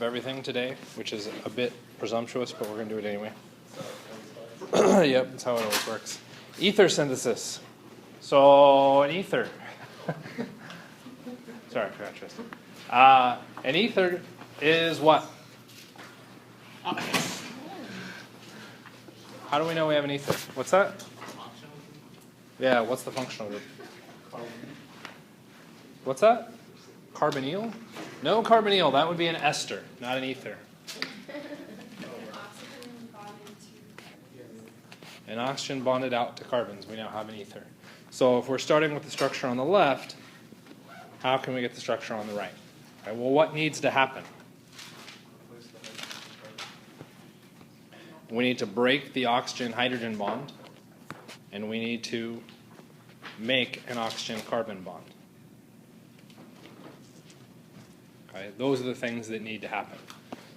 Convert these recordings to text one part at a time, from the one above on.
everything today, which is a bit presumptuous, but we're going to do it anyway. Yep, that's how it always works. Ether synthesis. So an ether. Sorry, I forgot Tristan. An ether is what? How do we know we have an ether? What's that? Yeah, what's the functional group? What's that? Carbonyl? No carbonyl. That would be an ester, not an ether. An oxygen bonded out to carbons. We now have an ether. So if we're starting with the structure on the left, how can we get the structure on the right? Okay, well, what needs to happen? We need to break the oxygen-hydrogen bond, and we need to make an oxygen-carbon bond. Okay, those are the things that need to happen.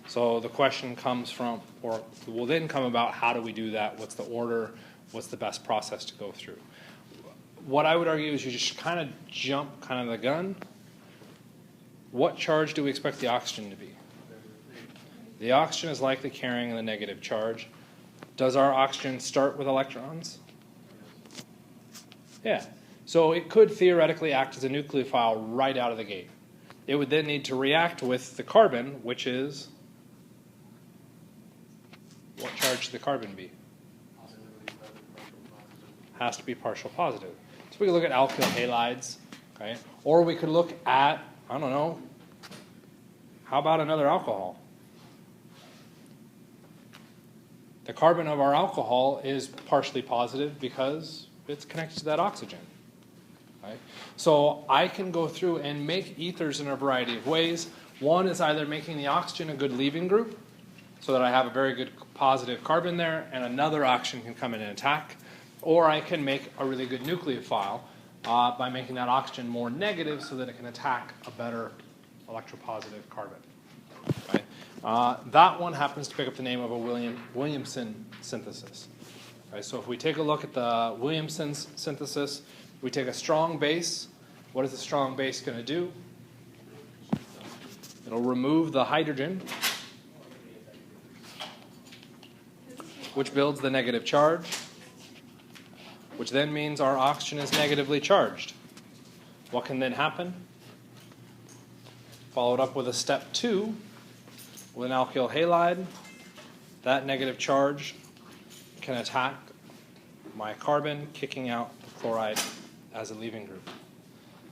So the question comes from, or will then come about, how do we do that? What's the order? What's the best process to go through? What I would argue is you just kind of jump kind of the gun. What charge do we expect the oxygen to be? The oxygen is likely carrying the negative charge. Does our oxygen start with electrons? Yeah. So it could theoretically act as a nucleophile right out of the gate. It would then need to react with the carbon, which is, what charge should the carbon be? Has to be partial positive. So we could look at alkyl halides, okay? Or we could look at, I don't know, how about another alcohol? The carbon of our alcohol is partially positive because it's connected to that oxygen. Right? So I can go through and make ethers in a variety of ways. One is either making the oxygen a good leaving group, so that I have a very good positive carbon there, and another oxygen can come in and attack. Or I can make a really good nucleophile by making that oxygen more negative so that it can attack a better electropositive carbon. Right? That one happens to pick up the name of a Williamson synthesis. Right? So if we take a look at the Williamson synthesis, we take a strong base. What is the strong base going to do? It'll remove the hydrogen, which builds the negative charge, which then means our oxygen is negatively charged. What can then happen? Followed up with a step 2 with an alkyl halide. That negative charge can attack my carbon, kicking out the chloride as a leaving group.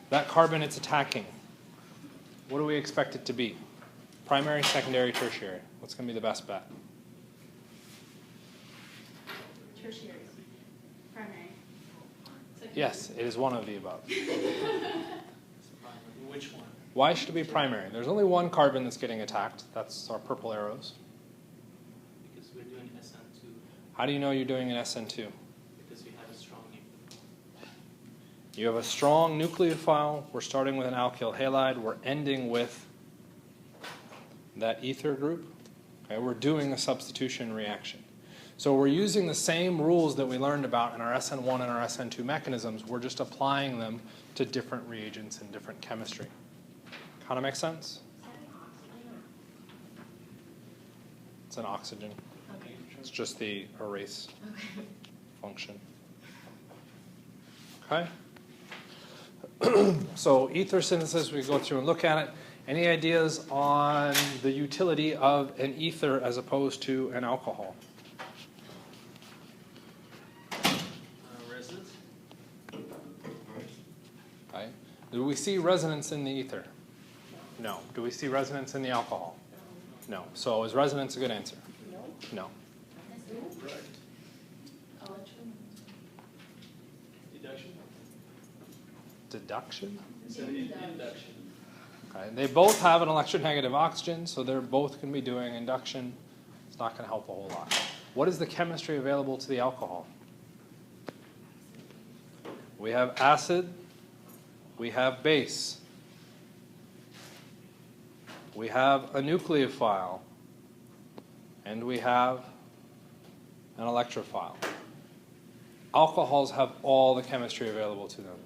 That carbon it's attacking, what do we expect it to be? Primary, secondary, tertiary. What's going to be the best bet? Tertiary. Primary. Secondary. Yes, it is one of the above. Which one? Why should it be primary? There's only one carbon that's getting attacked. That's our purple arrows. Because we're doing SN2. How do you know you're doing an SN2? Because we have a strong nucleophile. You have a strong nucleophile. We're starting with an alkyl halide. We're ending with that ether group. Okay, we're doing a substitution reaction. So we're using the same rules that we learned about in our SN1 and our SN2 mechanisms. We're just applying them to different reagents and different chemistry. Kind of make sense? It's an oxygen. Okay. It's just the erase function. Okay? So ether synthesis, we go through and look at it. Any ideas on the utility of an ether as opposed to an alcohol? Resonance? Okay. Do we see resonance in the ether? No. Do we see resonance in the alcohol? No. So is resonance a good answer? No. Deduction? Deduction? Induction. Okay. They both have an electronegative oxygen, so they're both going to be doing induction. It's not going to help a whole lot. What is the chemistry available to the alcohol? We have acid. We have base. We have a nucleophile. And we have an electrophile. Alcohols have all the chemistry available to them.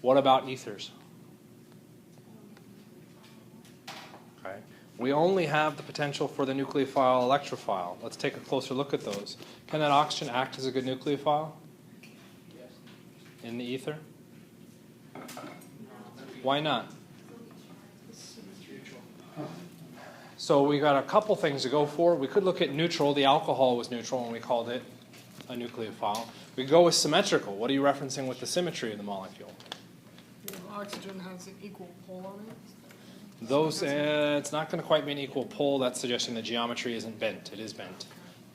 What about ethers? Okay. We only have the potential for the nucleophile, electrophile. Let's take a closer look at those. Can that oxygen act as a good nucleophile in the ether? Why not? So we got a couple things to go for. We could look at neutral. The alcohol was neutral and we called it a nucleophile. We go with symmetrical. What are you referencing with the symmetry of the molecule? The oxygen has an equal pole on it. Those, it's not going to quite be an equal pole. That's suggesting the geometry isn't bent. It is bent.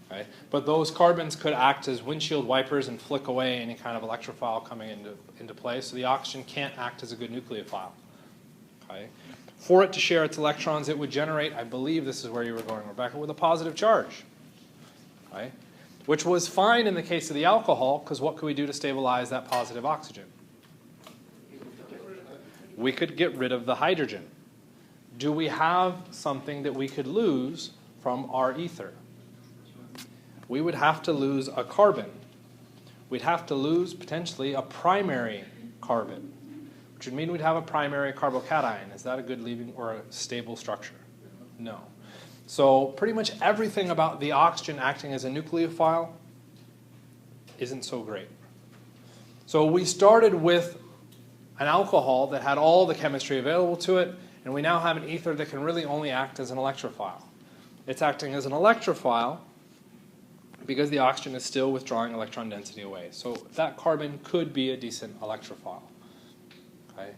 Right? But those carbons could act as windshield wipers and flick away any kind of electrophile coming into play. So the oxygen can't act as a good nucleophile. Okay? For it to share its electrons, it would generate, I believe this is where you were going, Rebecca, with a positive charge. Right? Which was fine in the case of the alcohol, because what could we do to stabilize that positive oxygen? We could get rid of the hydrogen. Do we have something that we could lose from our ether? We would have to lose a carbon. We'd have to lose potentially a primary carbon, which would mean we'd have a primary carbocation. Is that a good leaving or a stable structure? No. So pretty much everything about the oxygen acting as a nucleophile isn't so great. So we started with an alcohol that had all the chemistry available to it, and we now have an ether that can really only act as an electrophile. It's acting as an electrophile because the oxygen is still withdrawing electron density away. So that carbon could be a decent electrophile. Okay?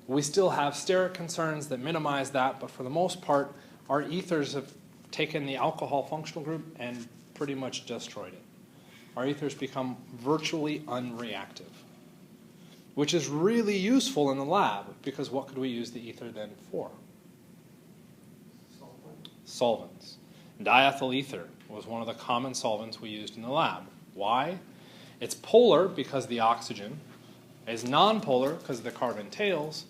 We still have steric concerns that minimize that, but for the most part, our ethers have taken the alcohol functional group and pretty much destroyed it. Our ethers become virtually unreactive, which is really useful in the lab, because what could we use the ether then for? Solvents. Diethyl ether was one of the common solvents we used in the lab. Why? It's polar because the oxygen is nonpolar because of the carbon tails,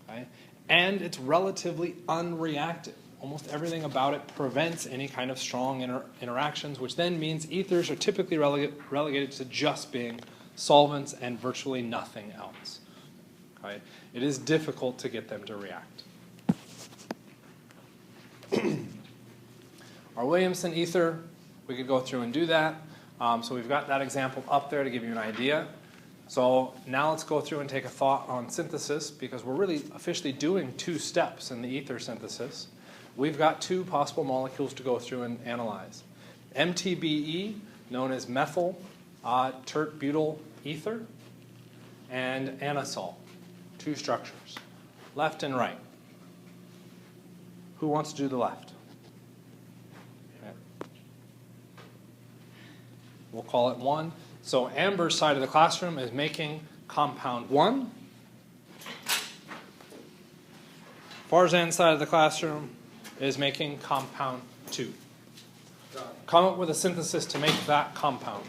okay? And it's relatively unreactive. Almost everything about it prevents any kind of strong interactions, which then means ethers are typically relegated to just being solvents and virtually nothing else. Okay? It is difficult to get them to react. Our Williamson ether, we could go through and do that. So we've got that example up there to give you an idea. So now let's go through and take a thought on synthesis, because we're really officially doing 2 steps in the ether synthesis. We've got 2 possible molecules to go through and analyze. MTBE, known as methyl tert butyl ether, and anisole, 2 structures, left and right. Who wants to do the left? Okay. We'll call it 1. So Amber's side of the classroom is making compound 1. Farzan's side of the classroom is making compound 2. Come up with a synthesis to make that compound.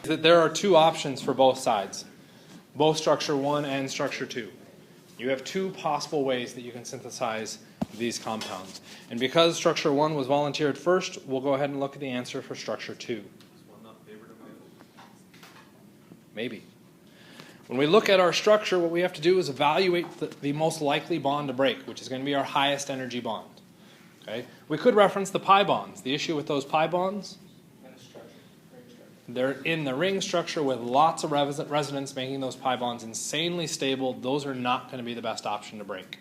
That there are 2 options for both sides, both structure 1 and structure 2. You have 2 possible ways that you can synthesize these compounds. And because structure 1 was volunteered first, we'll go ahead and look at the answer for structure 2. Is one not favored of it? Maybe. When we look at our structure, what we have to do is evaluate the most likely bond to break, which is going to be our highest energy bond. Okay? We could reference the pi bonds. The issue with those pi bonds? They're in the ring structure with lots of resonance, making those pi bonds insanely stable. Those are not going to be the best option to break.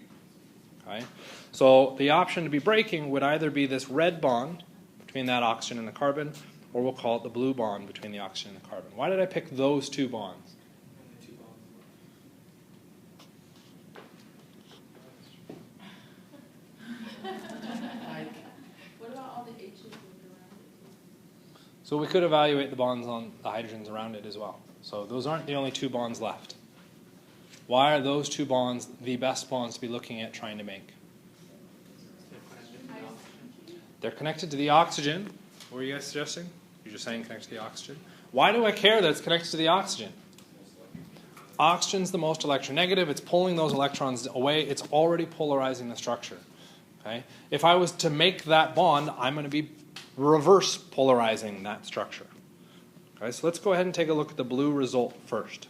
Okay? So the option to be breaking would either be this red bond between that oxygen and the carbon, or we'll call it the blue bond between the oxygen and the carbon. Why did I pick those 2 bonds? What about all the H's around it? So we could evaluate the bonds on the hydrogens around it as well. So those aren't the only 2 bonds left. Why are those 2 bonds the best bonds to be looking at trying to make? They're connected to the oxygen. What were you guys suggesting? You're just saying connected to the oxygen. Why do I care that it's connected to the oxygen? Oxygen's the most electronegative. It's pulling those electrons away. It's already polarizing the structure. Okay? If I was to make that bond, I'm going to be reverse polarizing that structure. Okay, so let's go ahead and take a look at the blue result first.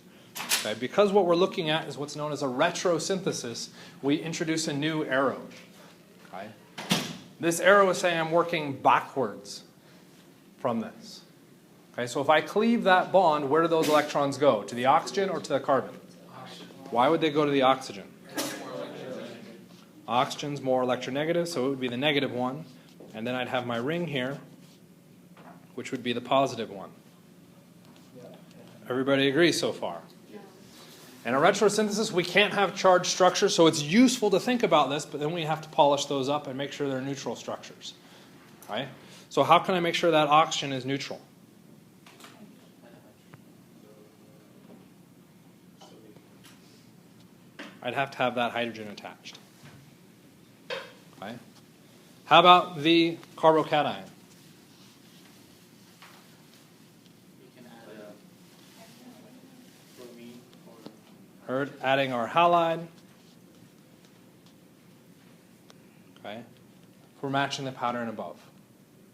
Okay? Because what we're looking at is what's known as a retrosynthesis, we introduce a new arrow. Okay? This arrow is saying I'm working backwards from this. Okay, so if I cleave that bond, where do those electrons go? To the oxygen or to the carbon? Why would they go to the oxygen? Oxygen's more electronegative, so it would be the negative one. And then I'd have my ring here, which would be the positive one. Everybody agree so far? In a retrosynthesis, we can't have charged structures, so it's useful to think about this, but then we have to polish those up and make sure they're neutral structures. Right? So how can I make sure that oxygen is neutral? I'd have to have that hydrogen attached. Okay? How about the carbocation? We can add bromine or Heard, adding our halide. Okay? We're matching the pattern above.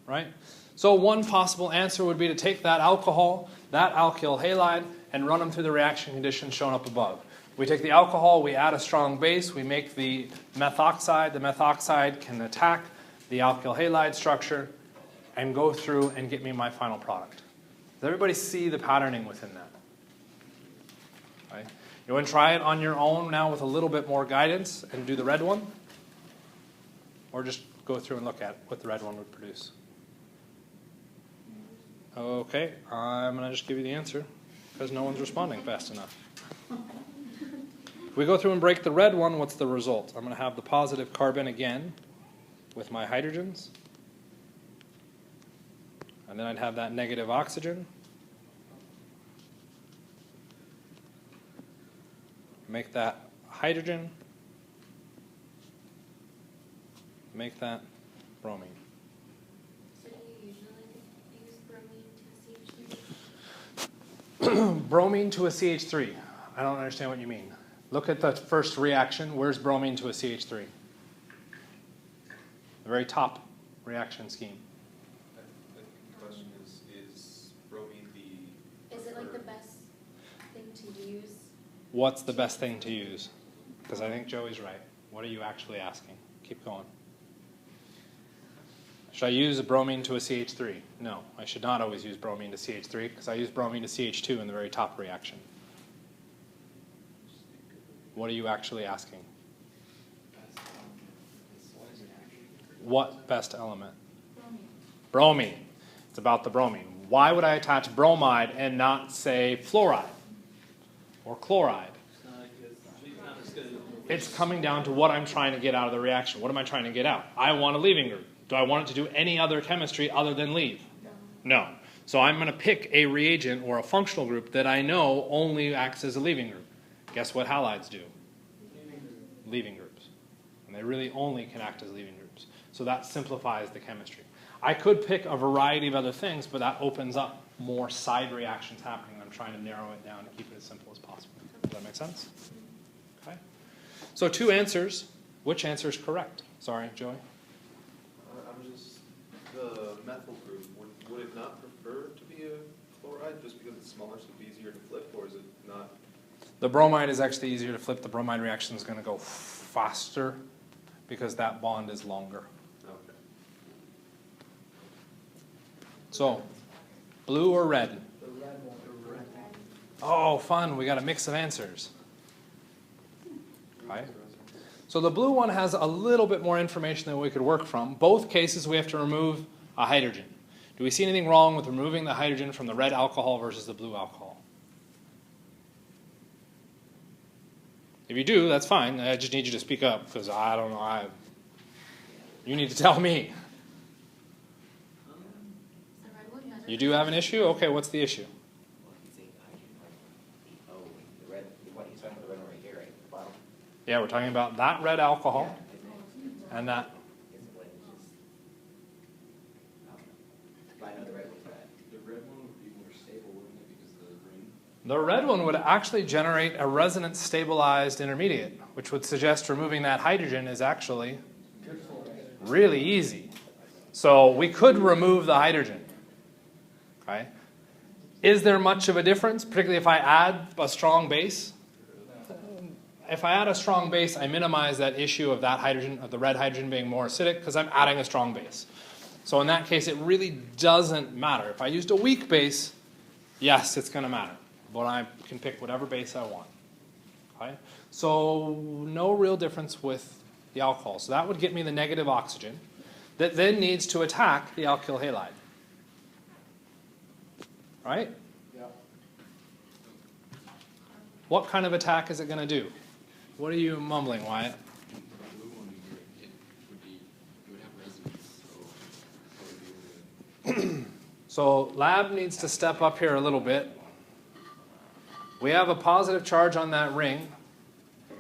Right? So one possible answer would be to take that alcohol, that alkyl halide, and run them through the reaction conditions shown up above. We take the alcohol, we add a strong base, we make the methoxide. The methoxide can attack the alkyl halide structure and go through and get me my final product. Does everybody see the patterning within that? Right? You want to try it on your own now with a little bit more guidance and do the red one? Or just go through and look at what the red one would produce? Okay, I'm going to just give you the answer because no one's responding fast enough. If we go through and break the red one, what's the result? I'm going to have the positive carbon again with my hydrogens. And then I'd have that negative oxygen. Make that hydrogen. Make that bromine. So do you usually use bromine to CH3? Bromine to a CH3. I don't understand what you mean. Look at the first reaction. Where's bromine to a CH3? The very top reaction scheme. I think the question is bromine the... Is it like the best thing to use? What's the best thing to use? Because I think Joey's right. What are you actually asking? Keep going. Should I use a bromine to a CH3? No, I should not always use bromine to CH3 because I use bromine to CH2 in the very top reaction. What are you actually asking? What best element? Bromine. It's about the bromine. Why would I attach bromide and not, say, fluoride or chloride? It's coming down to what I'm trying to get out of the reaction. What am I trying to get out? I want a leaving group. Do I want it to do any other chemistry other than leave? No. So I'm going to pick a reagent or a functional group that I know only acts as a leaving group. Guess what halides do? Leaving groups. And they really only can act as leaving groups. So that simplifies the chemistry. I could pick a variety of other things, but that opens up more side reactions happening. I'm trying to narrow it down and keep it as simple as possible. Does that make sense? Okay. So two answers. Which answer is correct? Sorry, Joey. I'm just, the methyl group, would it not prefer to be a chloride just because it's smaller so it'd be easier to flip, or is it not? The bromide is actually easier to flip. The bromide reaction is going to go faster because that bond is longer. Okay. So, blue or red? The red one. The red one. Oh, fun. We got a mix of answers. Right? So the blue one has a little bit more information than we could work from. Both cases we have to remove a hydrogen. Do we see anything wrong with removing the hydrogen from the red alcohol versus the blue alcohol? If you do, that's fine. I just need you to speak up because I don't know. You need to tell me. The red one better? You do have an issue? Okay, what's the issue? Well, he's saying hydrogen, like, oh, the red, what he's talking about the red one right here, right at the bottom. Yeah, we're talking about that red alcohol and that. Isn't it like it's just, I don't know. But I know the red one's red. The red one would be more stable, wouldn't it, because of the ring? The red one would actually generate a resonance stabilized intermediate, which would suggest removing that hydrogen is actually really easy. So we could remove the hydrogen. Okay? Is there much of a difference, particularly if I add a strong base? If I add a strong base, I minimize that issue of that hydrogen, of the red hydrogen being more acidic, because I'm adding a strong base. So in that case, it really doesn't matter. If I used a weak base, yes, it's going to matter. But I can pick whatever base I want. Okay? So no real difference with the alcohol. So that would get me the negative oxygen that then needs to attack the alkyl halide. Right? Yeah. What kind of attack is it going to do? What are you mumbling, Wyatt? The blue one, it would have resonance, so it would be able to... So lab needs to step up here a little bit. We have a positive charge on that ring,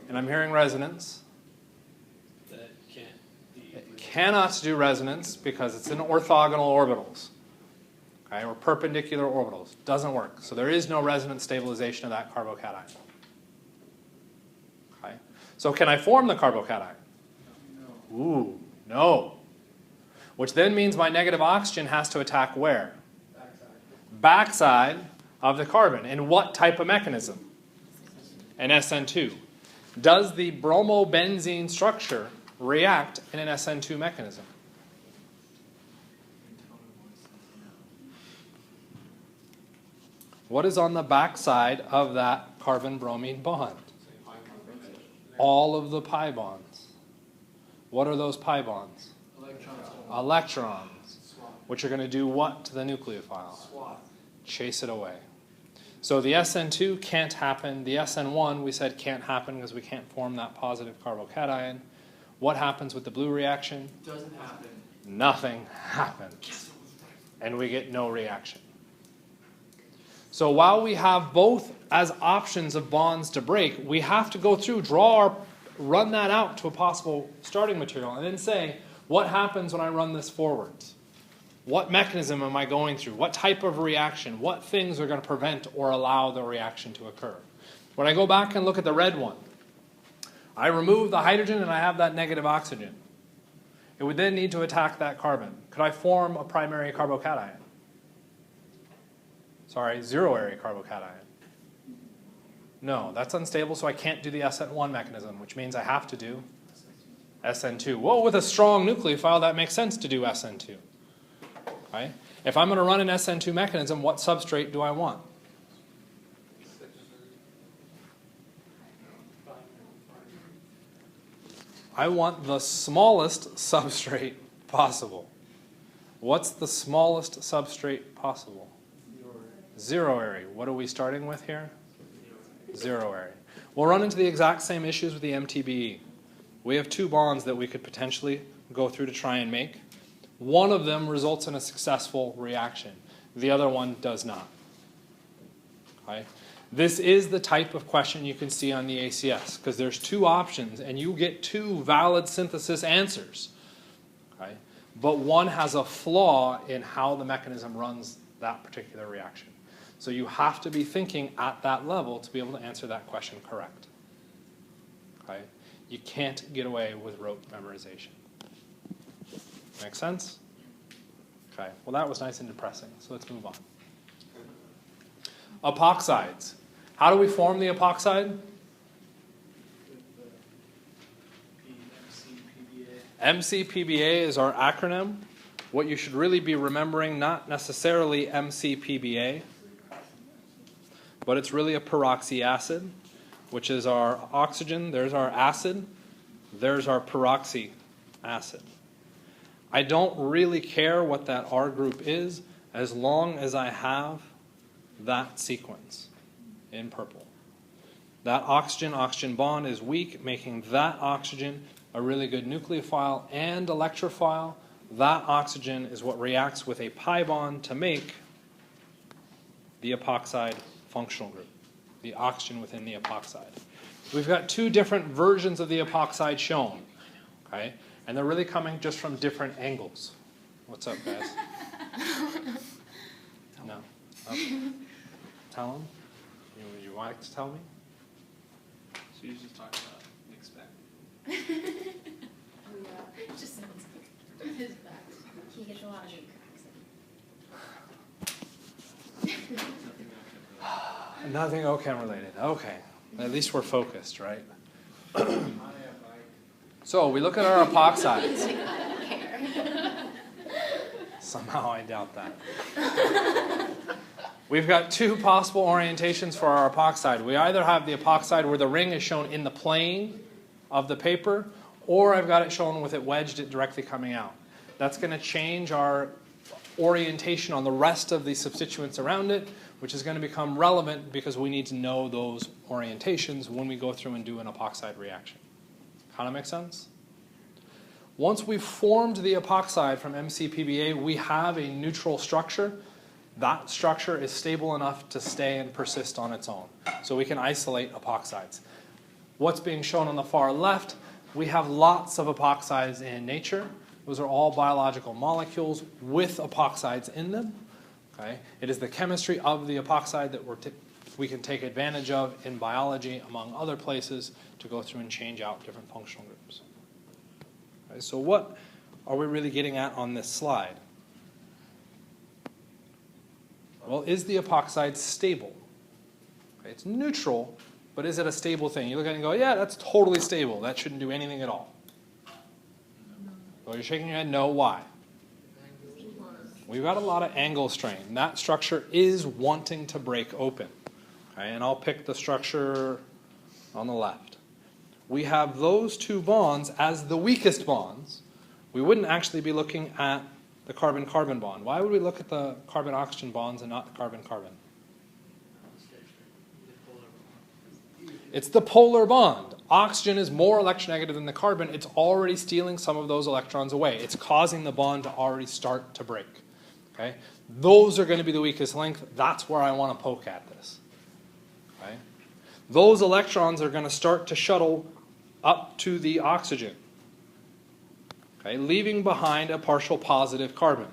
and I'm hearing resonance. That can't be... It cannot do resonance because it's in orthogonal orbitals, okay, or perpendicular orbitals. Doesn't work. So there is no resonance stabilization of that carbocation. Okay. So can I form the carbocation? No. Ooh, no. Which then means my negative oxygen has to attack where? Backside of the carbon. In what type of mechanism? An SN2. Does the bromobenzene structure react in an SN2 mechanism? What is on the backside of that carbon-bromine bond? All of the pi bonds. What are those pi bonds? Electrons, which are going to do what to the nucleophile? Chase it away. So the SN2 can't happen. The SN1 we said can't happen because we can't form that positive carbocation. What happens with the blue reaction? Doesn't happen. Nothing happens. And we get no reaction. So while we have both as options of bonds to break, we have to go through, run that out to a possible starting material, and then say, what happens when I run this forwards? What mechanism am I going through? What type of reaction? What things are going to prevent or allow the reaction to occur? When I go back and look at the red one, I remove the hydrogen and I have that negative oxygen. It would then need to attack that carbon. Could I form a primary carbocation? Sorry, zero-area carbocation. No, that's unstable, so I can't do the SN1 mechanism, which means I have to do SN2. Well, with a strong nucleophile, that makes sense to do SN2. Right? If I'm going to run an SN2 mechanism, what substrate do I want? I want the smallest substrate possible. What's the smallest substrate possible? Zero area. What are we starting with here? Zero area. We'll run into the exact same issues with the MTBE. We have two bonds that we could potentially go through to try and make. One of them results in a successful reaction. The other one does not. Okay? This is the type of question you can see on the ACS, because there's two options, and you get two valid synthesis answers. Okay? But one has a flaw in how the mechanism runs that particular reaction. So you have to be thinking at that level to be able to answer that question correct. Okay? You can't get away with rote memorization. Make sense? Okay, well that was nice and depressing, so let's move on. Epoxides. How do we form the epoxide? MCPBA is our acronym. What you should really be remembering, not necessarily MCPBA, but it's really a peroxy acid, which is our oxygen. There's our acid. There's our peroxy acid. I don't really care what that R group is as long as I have that sequence in purple. That oxygen-oxygen bond is weak, making that oxygen a really good nucleophile and electrophile. That oxygen is what reacts with a pi bond to make the epoxide functional group, the oxygen within the epoxide. We've got two different versions of the epoxide shown, okay? And they're really coming just from different angles. What's up, guys? No? Okay. Tell them? Would you like to tell me? So you just talking about mixed bag. Oh, yeah. It just sounds like his back. He gets a lot of good cracks. Nothing OChem related. Okay. At least we're focused, right? So we look at our epoxides. Somehow I doubt that. We've got two possible orientations for our epoxide. We either have the epoxide where the ring is shown in the plane of the paper, or I've got it shown with it wedged it directly coming out. That's going to change our orientation on the rest of the substituents around it, which is going to become relevant because we need to know those orientations when we go through and do an epoxide reaction. Kind of make sense? Once we've formed the epoxide from MCPBA, we have a neutral structure. That structure is stable enough to stay and persist on its own. So we can isolate epoxides. What's being shown on the far left, we have lots of epoxides in nature. Those are all biological molecules with epoxides in them. Okay? It is the chemistry of the epoxide that we can take advantage of in biology, among other places, to go through and change out different functional groups. Okay, so what are we really getting at on this slide? Well, is the epoxide stable? Okay, it's neutral, but is it a stable thing? You look at it and go, yeah, that's totally stable. That shouldn't do anything at all. Well, you're shaking your head, no. Why? We've got a lot of angle strain. That structure is wanting to break open. Okay, and I'll pick the structure on the left. We have those two bonds as the weakest bonds. We wouldn't actually be looking at the carbon-carbon bond. Why would we look at the carbon-oxygen bonds and not the carbon-carbon? It's the polar bond. Oxygen is more electronegative than the carbon. It's already stealing some of those electrons away. It's causing the bond to already start to break. Okay? Those are going to be the weakest link. That's where I want to poke at this. Okay? Those electrons are going to start to shuttle up to the oxygen, okay, leaving behind a partial positive carbon.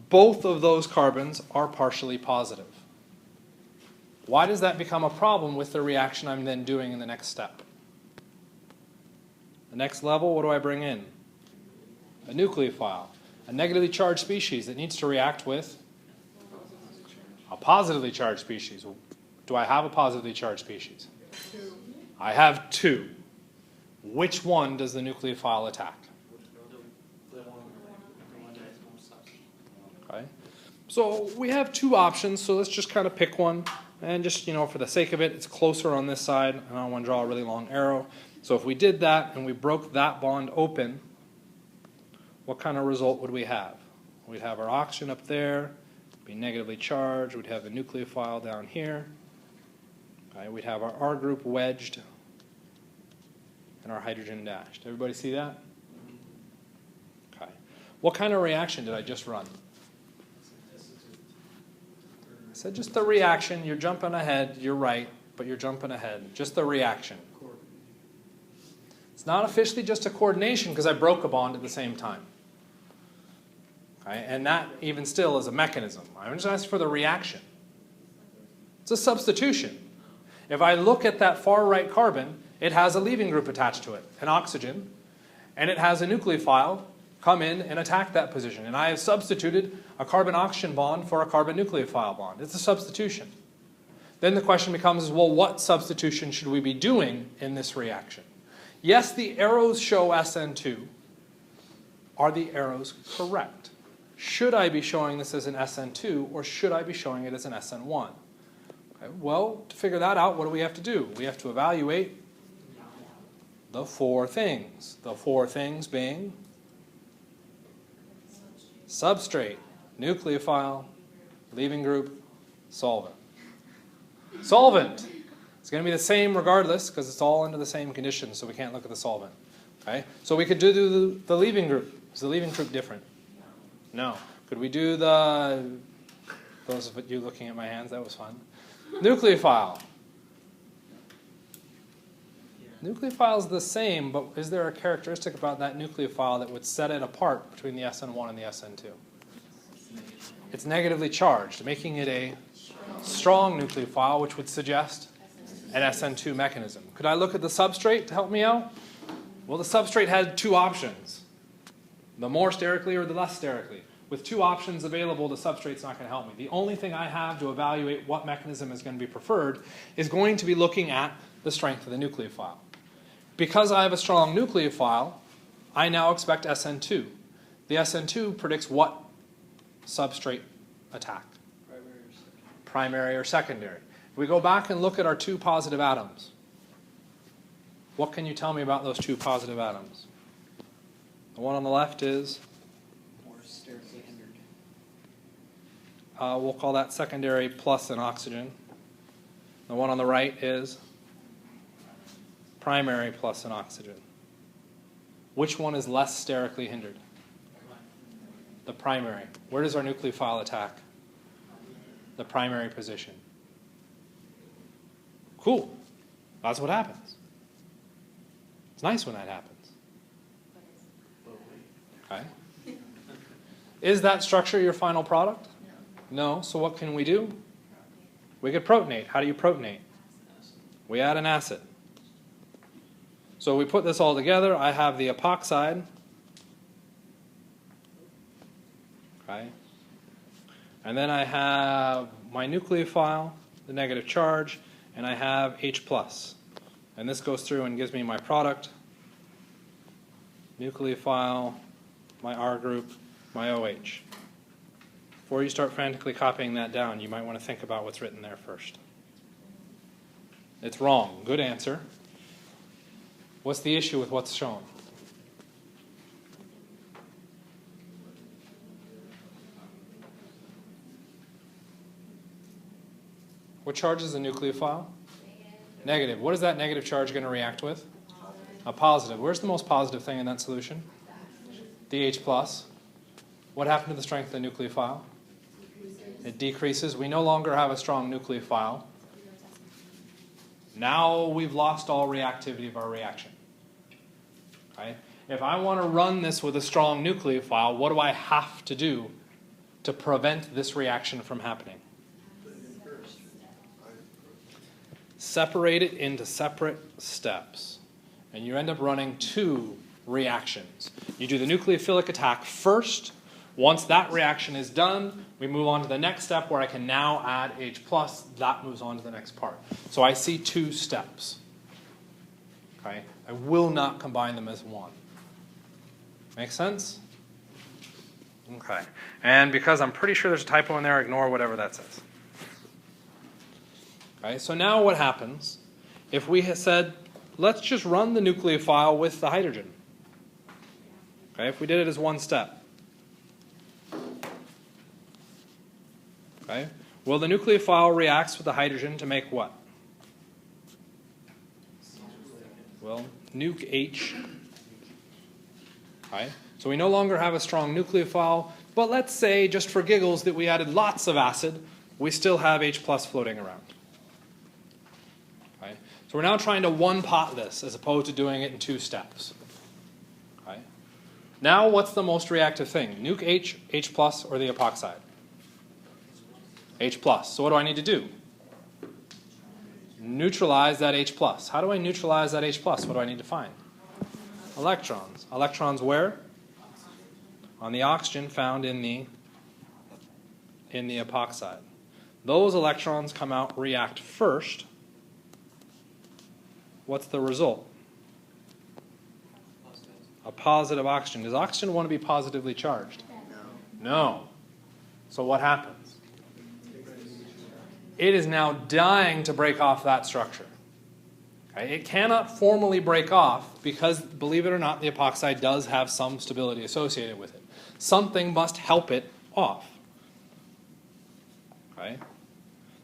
Both of those carbons are partially positive. Why does that become a problem with the reaction I'm then doing in the next step? The next level, what do I bring in? A nucleophile, a negatively charged species that needs to react with a positively charged species. Do I have a positively charged species? I have two. Which one does the nucleophile attack? Okay. So we have two options, so let's just kind of pick one. And just, for the sake of it, it's closer on this side. I don't want to draw a really long arrow. So if we did that and we broke that bond open, what kind of result would we have? We'd have our oxygen up there, be negatively charged. We'd have the nucleophile down here. Okay, we'd have our R group wedged and our hydrogen dashed. Everybody see that? Okay. What kind of reaction did I just run? I said just the reaction. You're jumping ahead. You're right, but you're jumping ahead. Just the reaction. It's not officially just a coordination because I broke a bond at the same time. Okay? And that even still is a mechanism. I'm just asking for the reaction. It's a substitution. If I look at that far right carbon, it has a leaving group attached to it, an oxygen, and it has a nucleophile come in and attack that position. And I have substituted a carbon-oxygen bond for a carbon-nucleophile bond. It's a substitution. Then the question becomes, well, what substitution should we be doing in this reaction? Yes, the arrows show SN2. Are the arrows correct? Should I be showing this as an SN2 or should I be showing it as an SN1? Okay, well, to figure that out, what do we have to do? We have to evaluate the four things. The four things being substrate, nucleophile, leaving group, solvent. Solvent. It's going to be the same regardless because it's all under the same conditions, so we can't look at the solvent. Okay? So we could do the leaving group. Is the leaving group different? No. Could we do the... Those of you looking at my hands, that was fun. Nucleophile. Nucleophile is the same, but is there a characteristic about that nucleophile that would set it apart between the SN1 and the SN2? It's negatively charged, making it a strong nucleophile, which would suggest an SN2 mechanism. Could I look at the substrate to help me out? Well, the substrate had two options. The more sterically or the less sterically. with two options available, the substrate's not going to help me. The only thing I have to evaluate what mechanism is going to be preferred is going to be looking at the strength of the nucleophile. Because I have a strong nucleophile, I now expect SN2. The SN2 predicts what substrate attack? Primary or secondary. If we go back and look at our two positive atoms, what can you tell me about those two positive atoms? The one on the left is? More sterically hindered. We'll call that secondary plus an oxygen. The one on the right is primary plus an oxygen. Which one is less sterically hindered? The primary. Where does our nucleophile attack? The primary position. Cool. That's what happens. It's nice when that happens. Okay. Is that structure your final product? No. So what can we do? We could protonate. How do you protonate? We add an acid. So we put this all together. I have the epoxide. Okay. And then I have my nucleophile, the negative charge, and I have H+. And this goes through and gives me my product, nucleophile, my R group, my OH. Before you start frantically copying that down, you might want to think about what's written there first. It's wrong. Good answer. What's the issue with what's shown? What charge is the nucleophile? Negative. What is that negative charge going to react with? A positive. Where's the most positive thing in that solution? The H+. What happened to the strength of the nucleophile? It decreases. We no longer have a strong nucleophile. Now we've lost all reactivity of our reaction. Okay? If I want to run this with a strong nucleophile, what do I have to do to prevent this reaction from happening? Separate it into separate steps. And you end up running two reactions. You do the nucleophilic attack first. Once that reaction is done, we move on to the next step where I can now add H+. That moves on to the next part. So I see two steps. Okay? I will not combine them as one. Make sense? Okay. And because I'm pretty sure there's a typo in there, ignore whatever that says. Okay, so now what happens if we had said, let's just run the nucleophile with the hydrogen? Okay, if we did it as one step. Okay, well, the nucleophile reacts with the hydrogen to make what? Well, nuke H. Okay, so we no longer have a strong nucleophile, but let's say, just for giggles, that we added lots of acid. We still have H+ floating around. Okay? So we're now trying to one-pot this as opposed to doing it in two steps. Okay? Now what's the most reactive thing? Nuke H, H+, or the epoxide? H+. So what do I need to do? Neutralize that H+. How do I neutralize that H+? What do I need to find? Electrons. Electrons where? On the oxygen found in the epoxide. Those electrons come out, react first. What's the result? A positive oxygen. Does oxygen want to be positively charged? No. So what happens? It is now dying to break off that structure. Okay? It cannot formally break off because, believe it or not, the epoxide does have some stability associated with it. Something must help it off. Okay?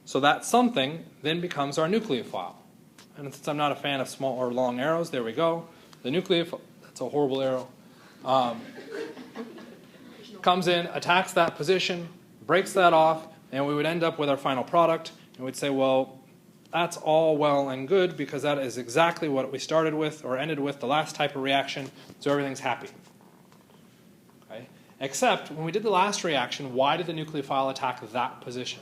So that something then becomes our nucleophile. And since I'm not a fan of small or long arrows, there we go. The nucleophile, that's a horrible arrow, comes in, attacks that position, breaks that off, and we would end up with our final product. And we'd say, well, that's all well and good because that is exactly what we started with or ended with, the last type of reaction, so everything's happy. Okay? Except when we did the last reaction, why did the nucleophile attack that position?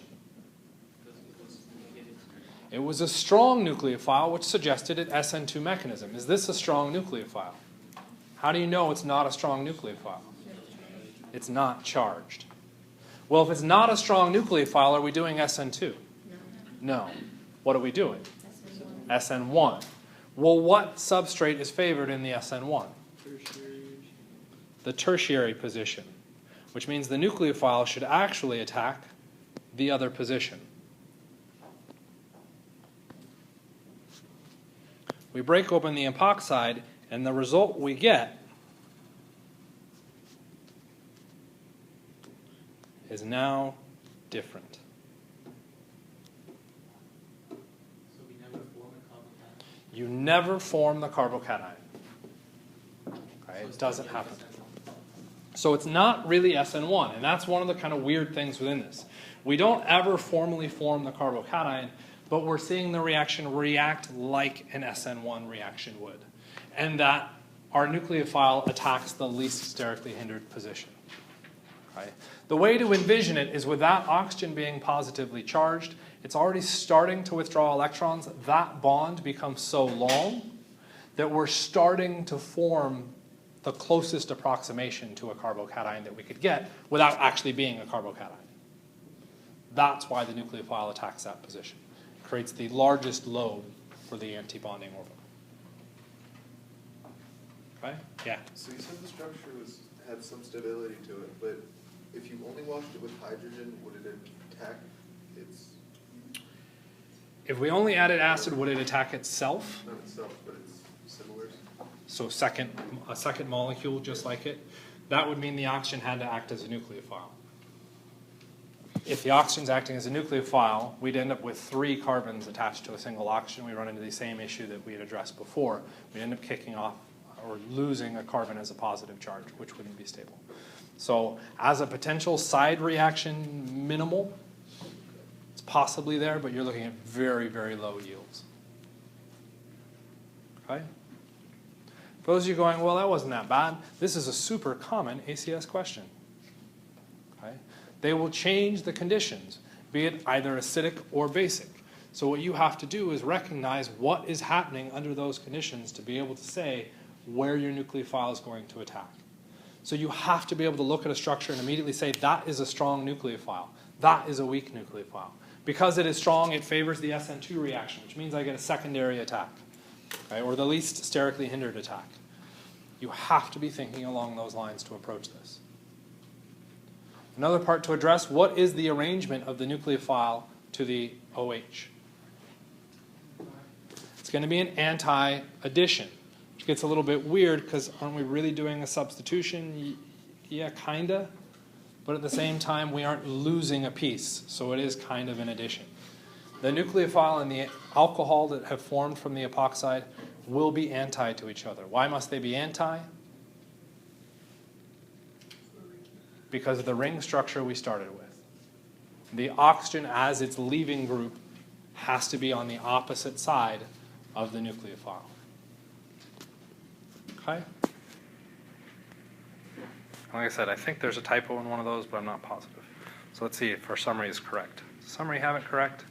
It was a strong nucleophile, which suggested an SN2 mechanism. Is this a strong nucleophile? How do you know it's not a strong nucleophile? It's not charged. Well, if it's not a strong nucleophile, are we doing SN2? No. What are we doing? SN1. Well, what substrate is favored in the SN1? The tertiary position, which means the nucleophile should actually attack the other position. We break open the epoxide, and the result we get is now different. So we never form a carbocation. You never form the carbocation. Okay, it doesn't happen. So it's not really SN1, and that's one of the kind of weird things within this. We don't ever formally form the carbocation, but we're seeing the reaction react like an SN1 reaction would, and that our nucleophile attacks the least sterically hindered position. Okay? The way to envision it is with that oxygen being positively charged, it's already starting to withdraw electrons. That bond becomes so long that we're starting to form the closest approximation to a carbocation that we could get without actually being a carbocation. That's why the nucleophile attacks that position. It creates the largest load for the antibonding orbital. Okay? Yeah? So you said the structure had some stability to it, but if you only washed it with hydrogen, would it attack its, If we only added acid, would it attack itself? not itself, but its similars? So a second molecule just like it? That would mean the oxygen had to act as a nucleophile. If the oxygen's acting as a nucleophile, we'd end up with 3 carbons attached to a single oxygen. We run into the same issue that we had addressed before. We'd end up kicking off or losing a carbon as a positive charge, which wouldn't be stable. So as a potential side reaction, minimal. It's possibly there, but you're looking at very, very low yields. Okay? For those of you going, well, that wasn't that bad, this is a super common ACS question. Okay? They will change the conditions, be it either acidic or basic. So what you have to do is recognize what is happening under those conditions to be able to say where your nucleophile is going to attack. So you have to be able to look at a structure and immediately say that is a strong nucleophile, that is a weak nucleophile. Because it is strong, it favors the SN2 reaction, which means I get a secondary attack, okay, or the least sterically hindered attack. You have to be thinking along those lines to approach this. Another part to address, what is the arrangement of the nucleophile to the OH? It's going to be an anti-addition, which gets a little bit weird because aren't we really doing a substitution? Yeah, kinda. But at the same time, we aren't losing a piece, so it is kind of an addition. The nucleophile and the alcohol that have formed from the epoxide will be anti to each other. Why must they be anti? Because of the ring structure we started with. The oxygen as its leaving group has to be on the opposite side of the nucleophile. Okay? Like I said, I think there's a typo in one of those, but I'm not positive. So let's see if our summary is correct. Does the summary have it correct?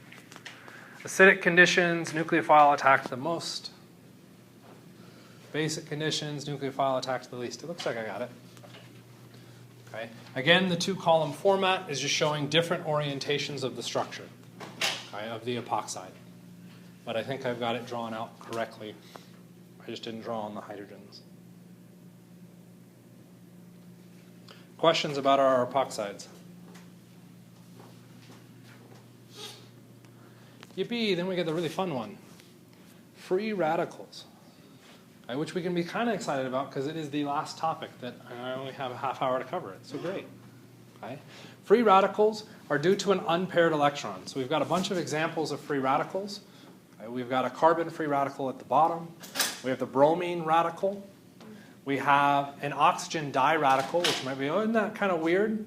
Acidic conditions, nucleophile attacks the most. Basic conditions, nucleophile attacks the least. It looks like I got it. Okay. Again, the 2-column format is just showing different orientations of the structure, okay, of the epoxide. But I think I've got it drawn out correctly. I just didn't draw on the hydrogens. Questions about our epoxides? Yippee, then we get the really fun one. Free radicals, okay, which we can be kind of excited about because it is the last topic that I only have a half hour to cover it. So great. Okay. Free radicals are due to an unpaired electron. So we've got a bunch of examples of free radicals. Okay, we've got a carbon free radical at the bottom. We have the bromine radical. We have an oxygen diradical, which might be, oh, isn't that kind of weird?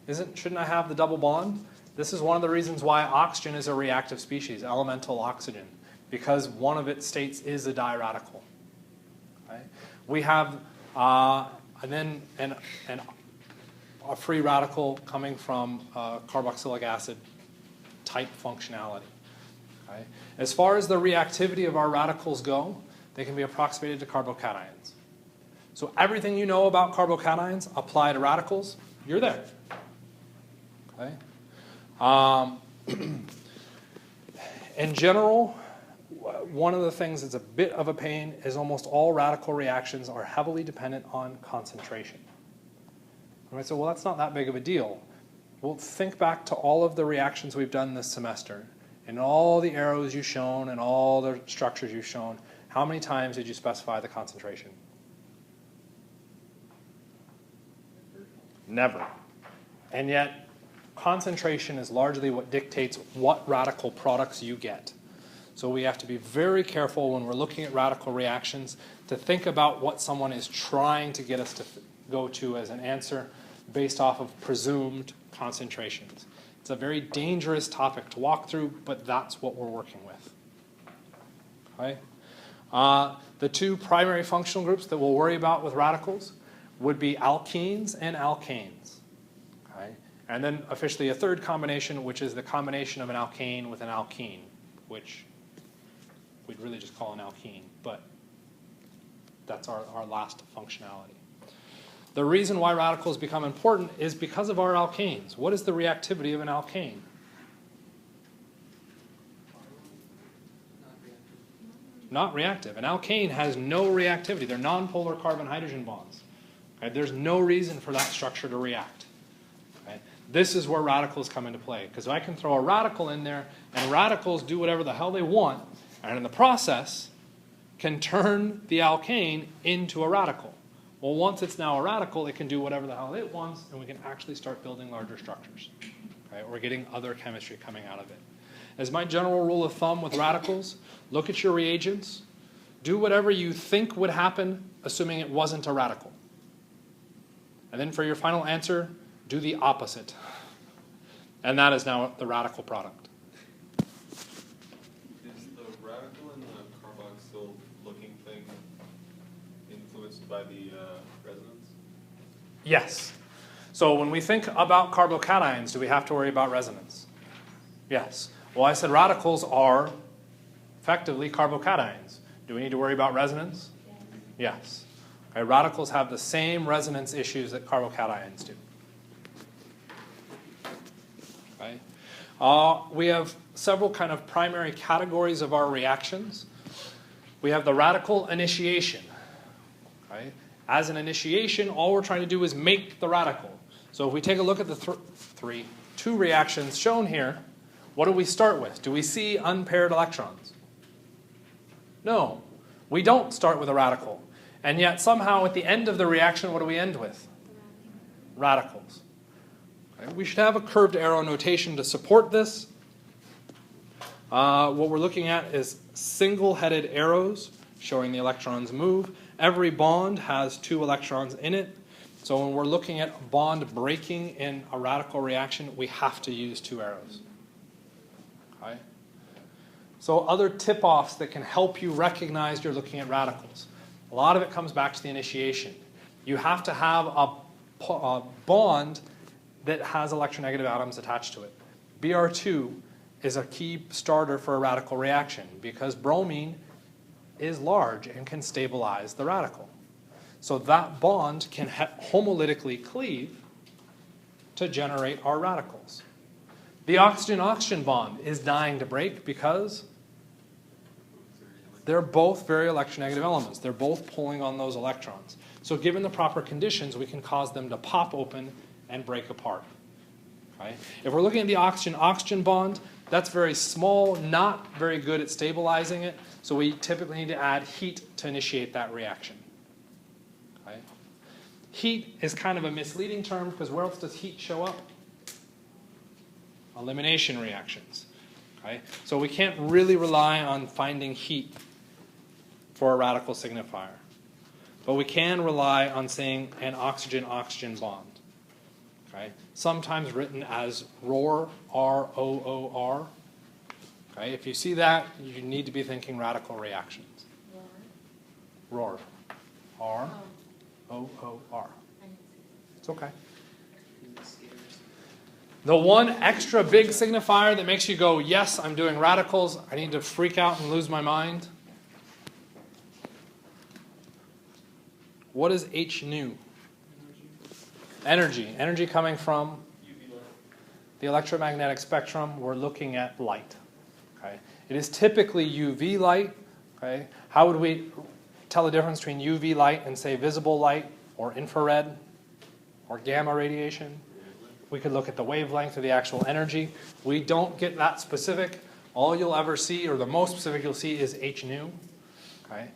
Shouldn't I have the double bond? This is one of the reasons why oxygen is a reactive species, elemental oxygen, because one of its states is a diradical. Okay? We have a free radical coming from carboxylic acid type functionality. Okay? As far as the reactivity of our radicals go, they can be approximated to carbocations. So everything you know about carbocations apply to radicals. you're there. Okay? In general, one of the things that's a bit of a pain is almost all radical reactions are heavily dependent on concentration. And I said, well, that's not that big of a deal. Well, think back to all of the reactions we've done this semester, and all the arrows you've shown, and all the structures you've shown. How many times did you specify the concentration? Never. And yet, concentration is largely what dictates what radical products you get. So we have to be very careful when we're looking at radical reactions to think about what someone is trying to get us to go to as an answer based off of presumed concentrations. It's a very dangerous topic to walk through, but that's what we're working with. Okay? The two primary functional groups that we'll worry about with radicals would be alkenes and alkanes. Okay? And then officially a third combination, which is the combination of an alkane with an alkene, which we'd really just call an alkene, but that's our last functionality. The reason why radicals become important is because of our alkanes. What is the reactivity of an alkane? Not reactive. An alkane has no reactivity. They're nonpolar carbon-hydrogen bonds. Okay? There's no reason for that structure to react. Okay? This is where radicals come into play, because I can throw a radical in there, and radicals do whatever the hell they want, and in the process can turn the alkane into a radical. Well, once it's now a radical, it can do whatever the hell it wants, and we can actually start building larger structures. Okay? Or getting other chemistry coming out of it. As my general rule of thumb with radicals, look at your reagents, do whatever you think would happen, assuming it wasn't a radical. And then for your final answer, do the opposite. And that is now the radical product. Is the radical and the carboxyl looking thing influenced by the resonance? Yes. So when we think about carbocations, do we have to worry about resonance? Yes. Well, I said radicals are effectively carbocations. Do we need to worry about resonance? Yes. Okay, radicals have the same resonance issues that carbocations do. Okay. We have several kind of primary categories of our reactions. We have the radical initiation. Okay. As an initiation, all we're trying to do is make the radical. So if we take a look at the two reactions shown here, what do we start with? Do we see unpaired electrons? No. We don't start with a radical. And yet somehow at the end of the reaction, what do we end with? Radicals. Okay. We should have a curved arrow notation to support this. What we're looking at is single-headed arrows showing the electrons move. Every bond has 2 electrons in it. So when we're looking at bond breaking in a radical reaction, we have to use 2 arrows. Okay. So other tip-offs that can help you recognize you're looking at radicals. A lot of it comes back to the initiation. You have to have a bond that has electronegative atoms attached to it. Br2 is a key starter for a radical reaction because bromine is large and can stabilize the radical. So that bond can homolytically cleave to generate our radicals. The oxygen-oxygen bond is dying to break because they're both very electronegative elements. They're both pulling on those electrons. So given the proper conditions, we can cause them to pop open and break apart. Okay? If we're looking at the oxygen-oxygen bond, that's very small, not very good at stabilizing it, so we typically need to add heat to initiate that reaction. Okay? Heat is kind of a misleading term because where else does heat show up? Elimination reactions. Okay? So we can't really rely on finding heat for a radical signifier. But we can rely on saying an oxygen-oxygen bond. Okay? Sometimes written as ROR, R-O-O-R. Okay? If you see that, you need to be thinking radical reactions. ROR. R-O-O-R. It's okay. The one extra big signifier that makes you go, yes, I'm doing radicals, I need to freak out and lose my mind. What is H nu? Energy coming from the electromagnetic spectrum. We're looking at light. Okay? It is typically UV light. Okay? How would we tell the difference between UV light and, say, visible light or infrared or gamma radiation? We could look at the wavelength of the actual energy. We don't get that specific. All you'll ever see, or the most specific you'll see, is H nu. Okay?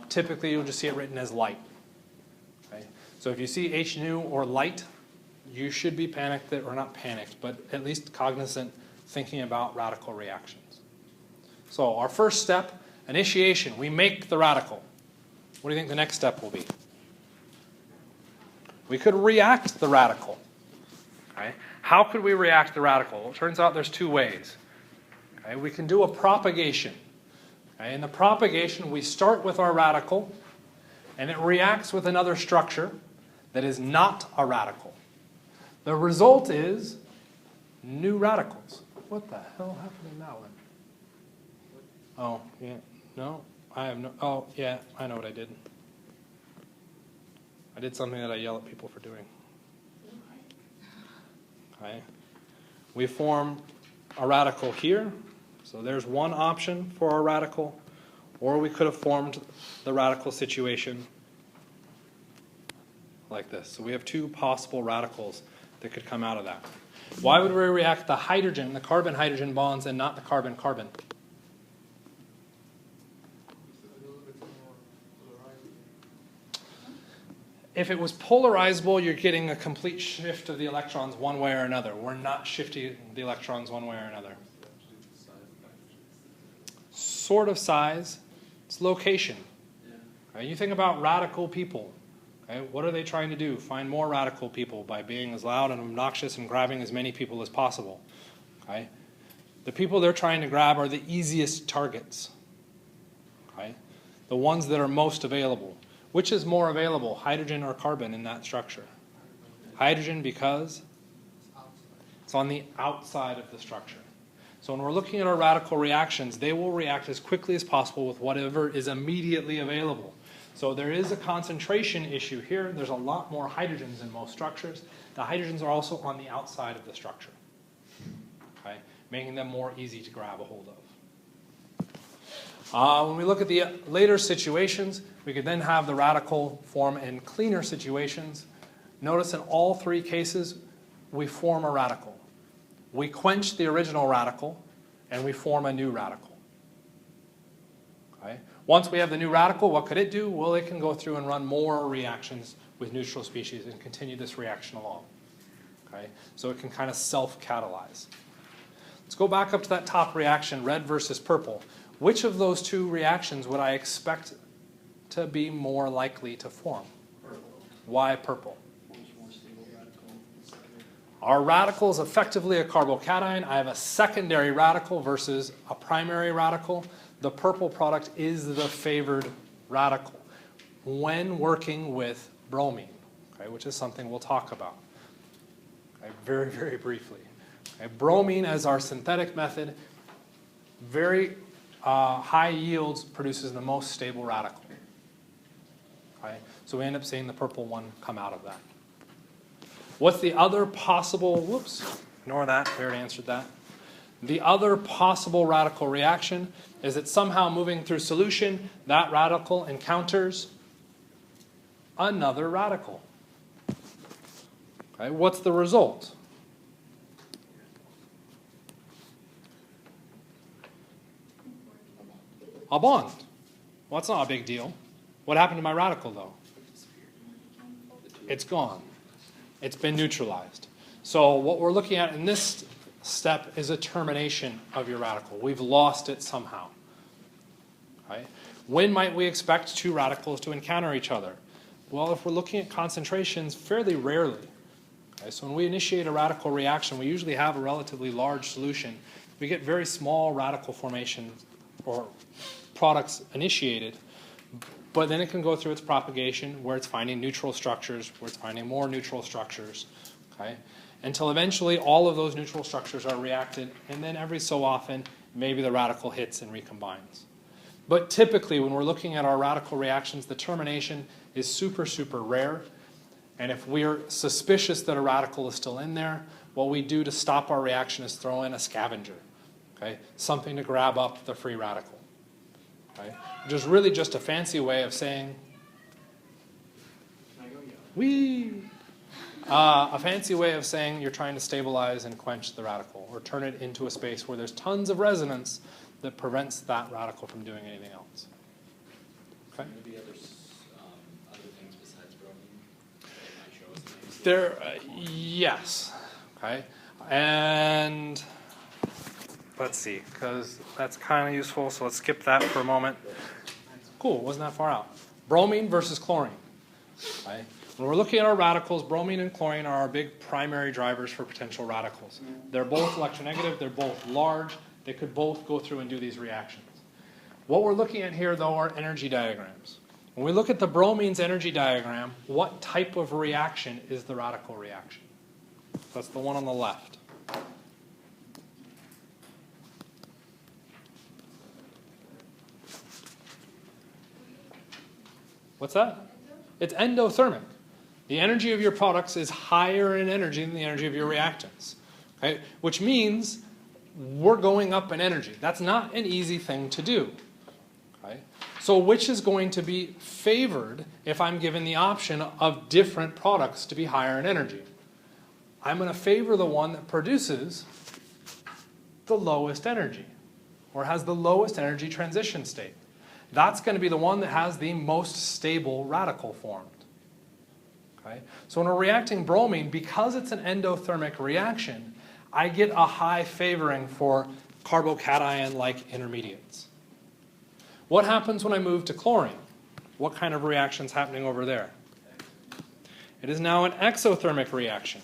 Typically, you'll just see it written as light. Okay? So if you see H nu or light, you should be panicked, or not panicked, but at least cognizant, thinking about radical reactions. So our first step, initiation. We make the radical. What do you think the next step will be? We could react the radical. Okay? How could we react the radical? Well, it turns out there's two ways. Okay? We can do a propagation. Okay? In the propagation, we start with our radical, and it reacts with another structure that is not a radical. The result is new radicals. What the hell happened in that one? Oh, yeah. No, I have no. Oh, yeah, I know what I did. I did something that I yell at people for doing. Okay. We form a radical here. So there's one option for our radical. Or we could have formed the radical situation like this. So we have two possible radicals that could come out of that. Why would we react the hydrogen, the carbon-hydrogen bonds, and not the carbon-carbon? If it was polarizable, you're getting a complete shift of the electrons one way or another. We're not shifting the electrons one way or another. Sort of size. It's location. Okay, you think about radical people. Okay, what are they trying to do? Find more radical people by being as loud and obnoxious and grabbing as many people as possible. Okay? The people they're trying to grab are the easiest targets. Okay? The ones that are most available. Which is more available, hydrogen or carbon in that structure? Hydrogen because it's on the outside of the structure. So when we're looking at our radical reactions, they will react as quickly as possible with whatever is immediately available. So there is a concentration issue here. There's a lot more hydrogens in most structures. The hydrogens are also on the outside of the structure, okay, making them more easy to grab a hold of. When we look at the later situations, we could then have the radical form in cleaner situations. Notice in all three cases, we form a radical. We quench the original radical, and we form a new radical. Okay? Once we have the new radical, what could it do? Well, it can go through and run more reactions with neutral species and continue this reaction along. Okay? So it can kind of self-catalyze. Let's go back up to that top reaction, red versus purple. Which of those two reactions would I expect to be more likely to form? Purple. Why purple? Much more stable radical. Our radical is effectively a carbocation. I have a secondary radical versus a primary radical. The purple product is the favored radical when working with bromine, okay, which is something we'll talk about, okay, very, very briefly. Okay, bromine as our synthetic method, very high yields, produces the most stable radical. Okay, so we end up seeing the purple one come out of that. What's the other possible, whoops, ignore that, we already answered that. The other possible radical reaction is that somehow moving through solution, that radical encounters another radical. Okay, what's the result? A bond. Well, that's not a big deal. What happened to my radical, though? It's gone. It's been neutralized. So what we're looking at in this step is a termination of your radical. We've lost it somehow. Right? When might we expect two radicals to encounter each other? Well, if we're looking at concentrations, fairly rarely. Okay? So when we initiate a radical reaction, we usually have a relatively large solution. We get very small radical formations or products initiated, but then it can go through its propagation where it's finding neutral structures, where it's finding more neutral structures, okay? Until eventually all of those neutral structures are reacted, and then every so often maybe the radical hits and recombines. But typically when we're looking at our radical reactions, the termination is super, super rare, And if we're suspicious that a radical is still in there, what we do to stop our reaction is throw in a scavenger, okay? Something to grab up the free radical, right? Which is really just a fancy way of saying, Can I go yell? wee. A fancy way of saying you're trying to stabilize and quench the radical, or turn it into a space where there's tons of resonance that prevents that radical from doing anything else. Okay? Maybe other things besides bromine that might show us things. There, yes. Okay, and let's see, because that's kind of useful. So let's skip that for a moment. Cool, wasn't that far out? Bromine versus chlorine. Okay. When we're looking at our radicals, bromine and chlorine are our big primary drivers for potential radicals. They're both electronegative. They're both large. They could both go through and do these reactions. What we're looking at here, though, are energy diagrams. When we look at the bromine's energy diagram, what type of reaction is the radical reaction? That's the one on the left. What's that? It's endothermic. The energy of your products is higher in energy than the energy of your reactants. Okay? Which means we're going up in energy. That's not an easy thing to do. Okay? So which is going to be favored if I'm given the option of different products to be higher in energy? I'm going to favor the one that produces the lowest energy, or has the lowest energy transition state. That's going to be the one that has the most stable radical formed. Okay? So when we're reacting bromine, because it's an endothermic reaction, I get a high favoring for carbocation-like intermediates. What happens when I move to chlorine? What kind of reaction is happening over there? It is now an exothermic reaction.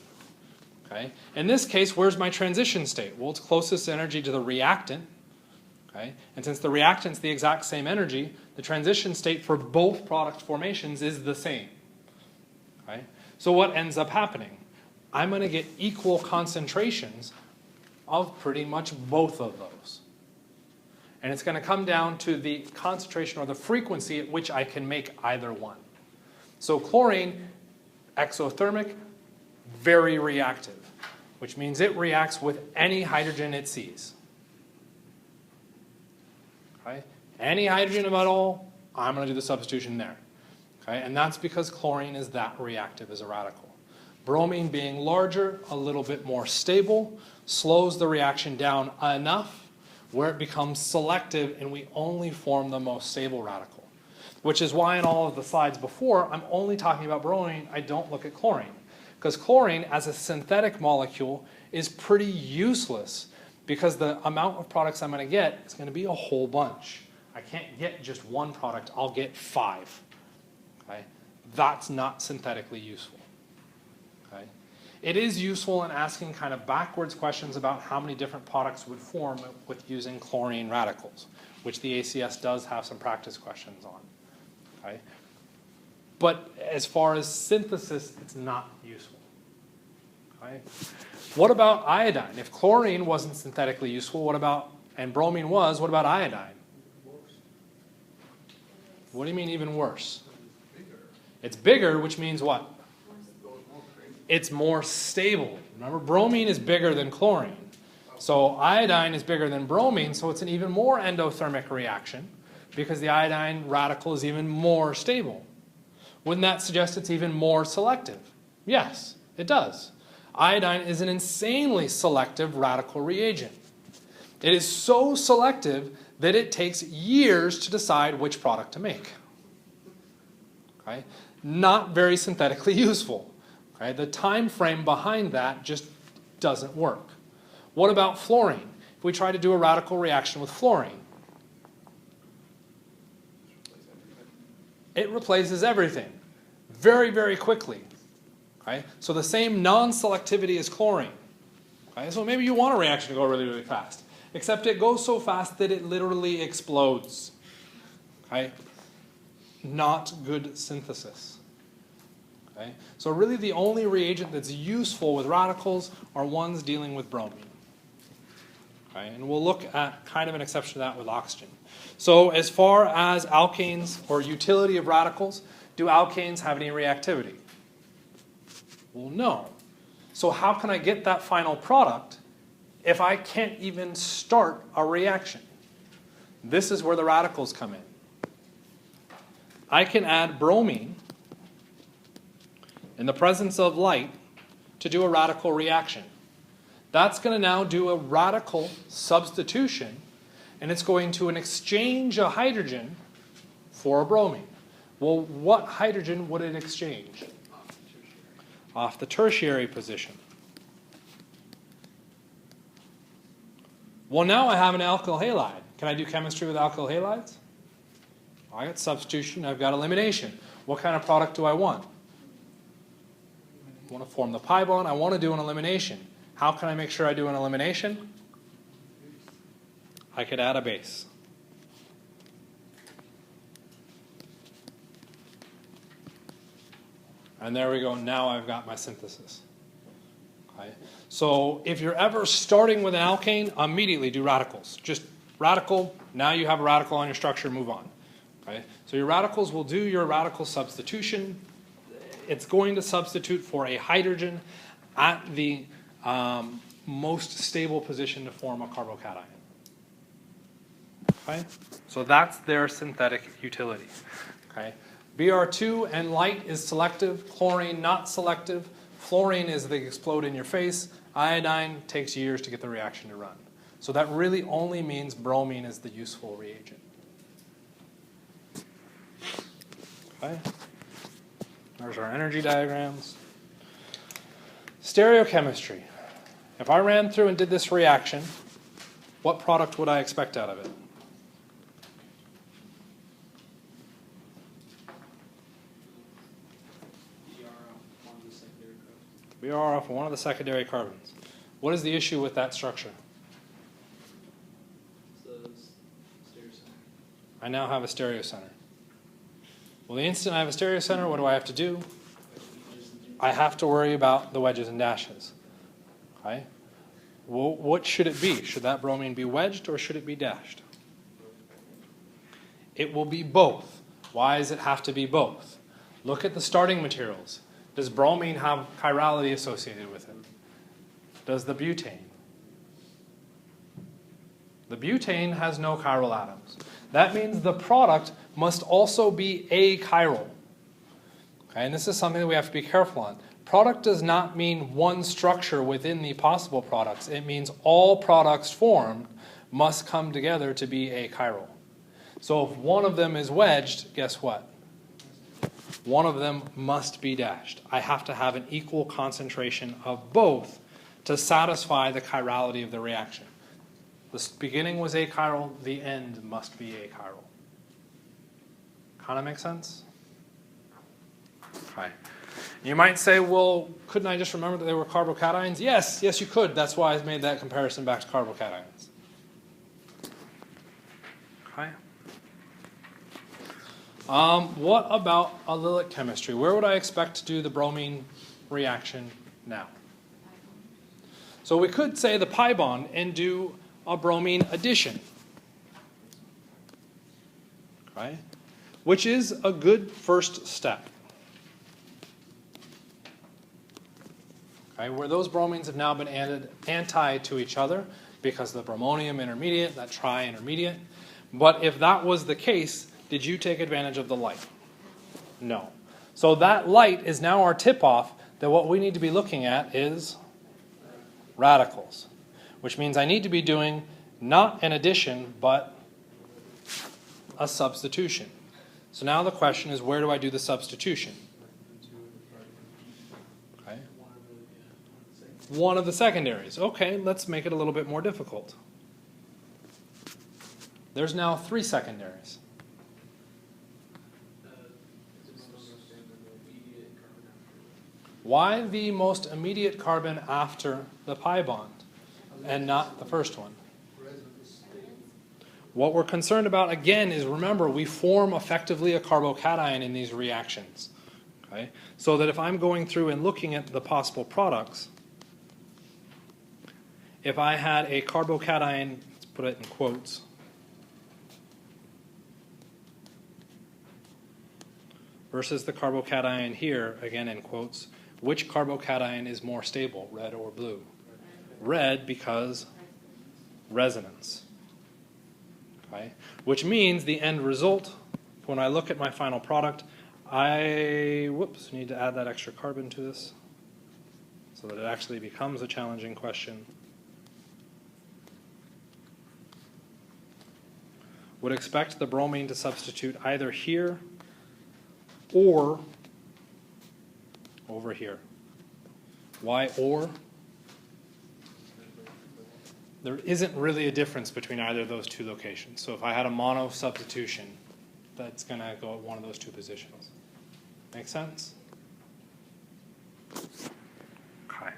Okay? In this case, where's my transition state? Well, it's closest energy to the reactant. Okay? And since the reactant's the exact same energy, the transition state for both product formations is the same. Okay? So what ends up happening? I'm going to get equal concentrations of pretty much both of those. And it's going to come down to the concentration or the frequency at which I can make either one. So chlorine, exothermic, very reactive, which means it reacts with any hydrogen it sees. Okay? Any hydrogen at all, I'm going to do the substitution there. Okay? And that's because chlorine is that reactive as a radical. Bromine, being larger, a little bit more stable, slows the reaction down enough where it becomes selective and we only form the most stable radical. Which is why in all of the slides before, I'm only talking about bromine, I don't look at chlorine. Because chlorine, as a synthetic molecule, is pretty useless because the amount of products I'm going to get is going to be a whole bunch. I can't get just one product, I'll get 5. Okay? That's not synthetically useful. Okay? It is useful in asking kind of backwards questions about how many different products would form with using chlorine radicals, which the ACS does have some practice questions on. Okay? But as far as synthesis, it's not useful. Okay? What about iodine? If chlorine wasn't synthetically useful, what about, and bromine was, what about iodine? What do you mean even worse? It's bigger, which means what? It's more stable. Remember, bromine is bigger than chlorine. So iodine is bigger than bromine, so it's an even more endothermic reaction because the iodine radical is even more stable. Wouldn't that suggest it's even more selective? Yes, it does. Iodine is an insanely selective radical reagent. It is so selective that it takes years to decide which product to make. Okay? Not very synthetically useful. Okay? The time frame behind that just doesn't work. What about fluorine? If we try to do a radical reaction with fluorine, it replaces everything very, very quickly. Okay? So the same non-selectivity as chlorine. Okay? So maybe you want a reaction to go really, really fast. Except it goes so fast that it literally explodes. Okay? Not good synthesis. Okay? So really the only reagent that's useful with radicals are ones dealing with bromine. Okay? And we'll look at kind of an exception to that with oxygen. So as far as alkanes or utility of radicals, do alkanes have any reactivity? Well, no. So how can I get that final product if I can't even start a reaction? This is where the radicals come in. I can add bromine in the presence of light to do a radical reaction. That's going to now do a radical substitution, and it's going to exchange a hydrogen for a bromine. Well, what hydrogen would it exchange? Off the tertiary position. Well, now I have an alkyl halide. Can I do chemistry with alkyl halides? I got substitution, I've got elimination. What kind of product do I want? I want to form the pi bond, I want to do an elimination. How can I make sure I do an elimination? I could add a base. And there we go, now I've got my synthesis. Okay. So if you're ever starting with an alkane, immediately do radicals. Just radical, now you have a radical on your structure, move on. Okay. So your radicals will do your radical substitution. It's going to substitute for a hydrogen at the most stable position to form a carbocation. Okay. So that's their synthetic utility. Okay. Br2 and light is selective, chlorine not selective. Fluorine is they explode in your face. Iodine takes years to get the reaction to run. So that really only means bromine is the useful reagent. Okay. There's our energy diagrams. Stereochemistry. If I ran through and did this reaction, what product would I expect out of it? We are off one of the secondary carbons. What is the issue with that structure? I now have a stereocenter. Well, the instant I have a stereocenter, what do I have to do? I have to worry about the wedges and dashes. Okay? Well, what should it be? Should that bromine be wedged or should it be dashed? It will be both. Why does it have to be both? Look at the starting materials. Does bromine have chirality associated with it? Does the butane? The butane has no chiral atoms. That means the product must also be achiral. Okay, and this is something that we have to be careful on. Product does not mean one structure within the possible products. It means all products formed must come together to be achiral. So if one of them is wedged, guess what? One of them must be dashed. I have to have an equal concentration of both to satisfy the chirality of the reaction. The beginning was achiral, the end must be achiral. Kind of make sense? Okay. You might say, well, couldn't I just remember that they were carbocations? Yes, yes you could. That's why I made that comparison back to carbocations. Okay. What about allylic chemistry? Where would I expect to do the bromine reaction now? So we could say the pi bond and do a bromine addition. Okay? Which is a good first step. Okay? Where those bromines have now been added anti to each other because of the bromonium intermediate, that tri-intermediate. But if that was the case, did you take advantage of the light? No. So that light is now our tip-off that what we need to be looking at is radicals, which means I need to be doing not an addition, but a substitution. So now the question is, where do I do the substitution? Okay. One of the secondaries. Okay, let's make it a little bit more difficult. There's now 3 secondaries. Why the most immediate carbon after the pi bond and not the first one? What we're concerned about, again, is remember, we form effectively a carbocation in these reactions. Okay? So that if I'm going through and looking at the possible products, if I had a carbocation, let's put it in quotes, versus the carbocation here, again in quotes, Which carbocation is more stable, red or blue? Red, because resonance. Okay? Which means the end result, when I look at my final product, I need to add that extra carbon to this so that it actually becomes a challenging question. Would expect the bromine to substitute either here or over here. Why or? There isn't really a difference between either of those two locations. So if I had a mono substitution, that's going to go at one of those two positions. Make sense? Okay.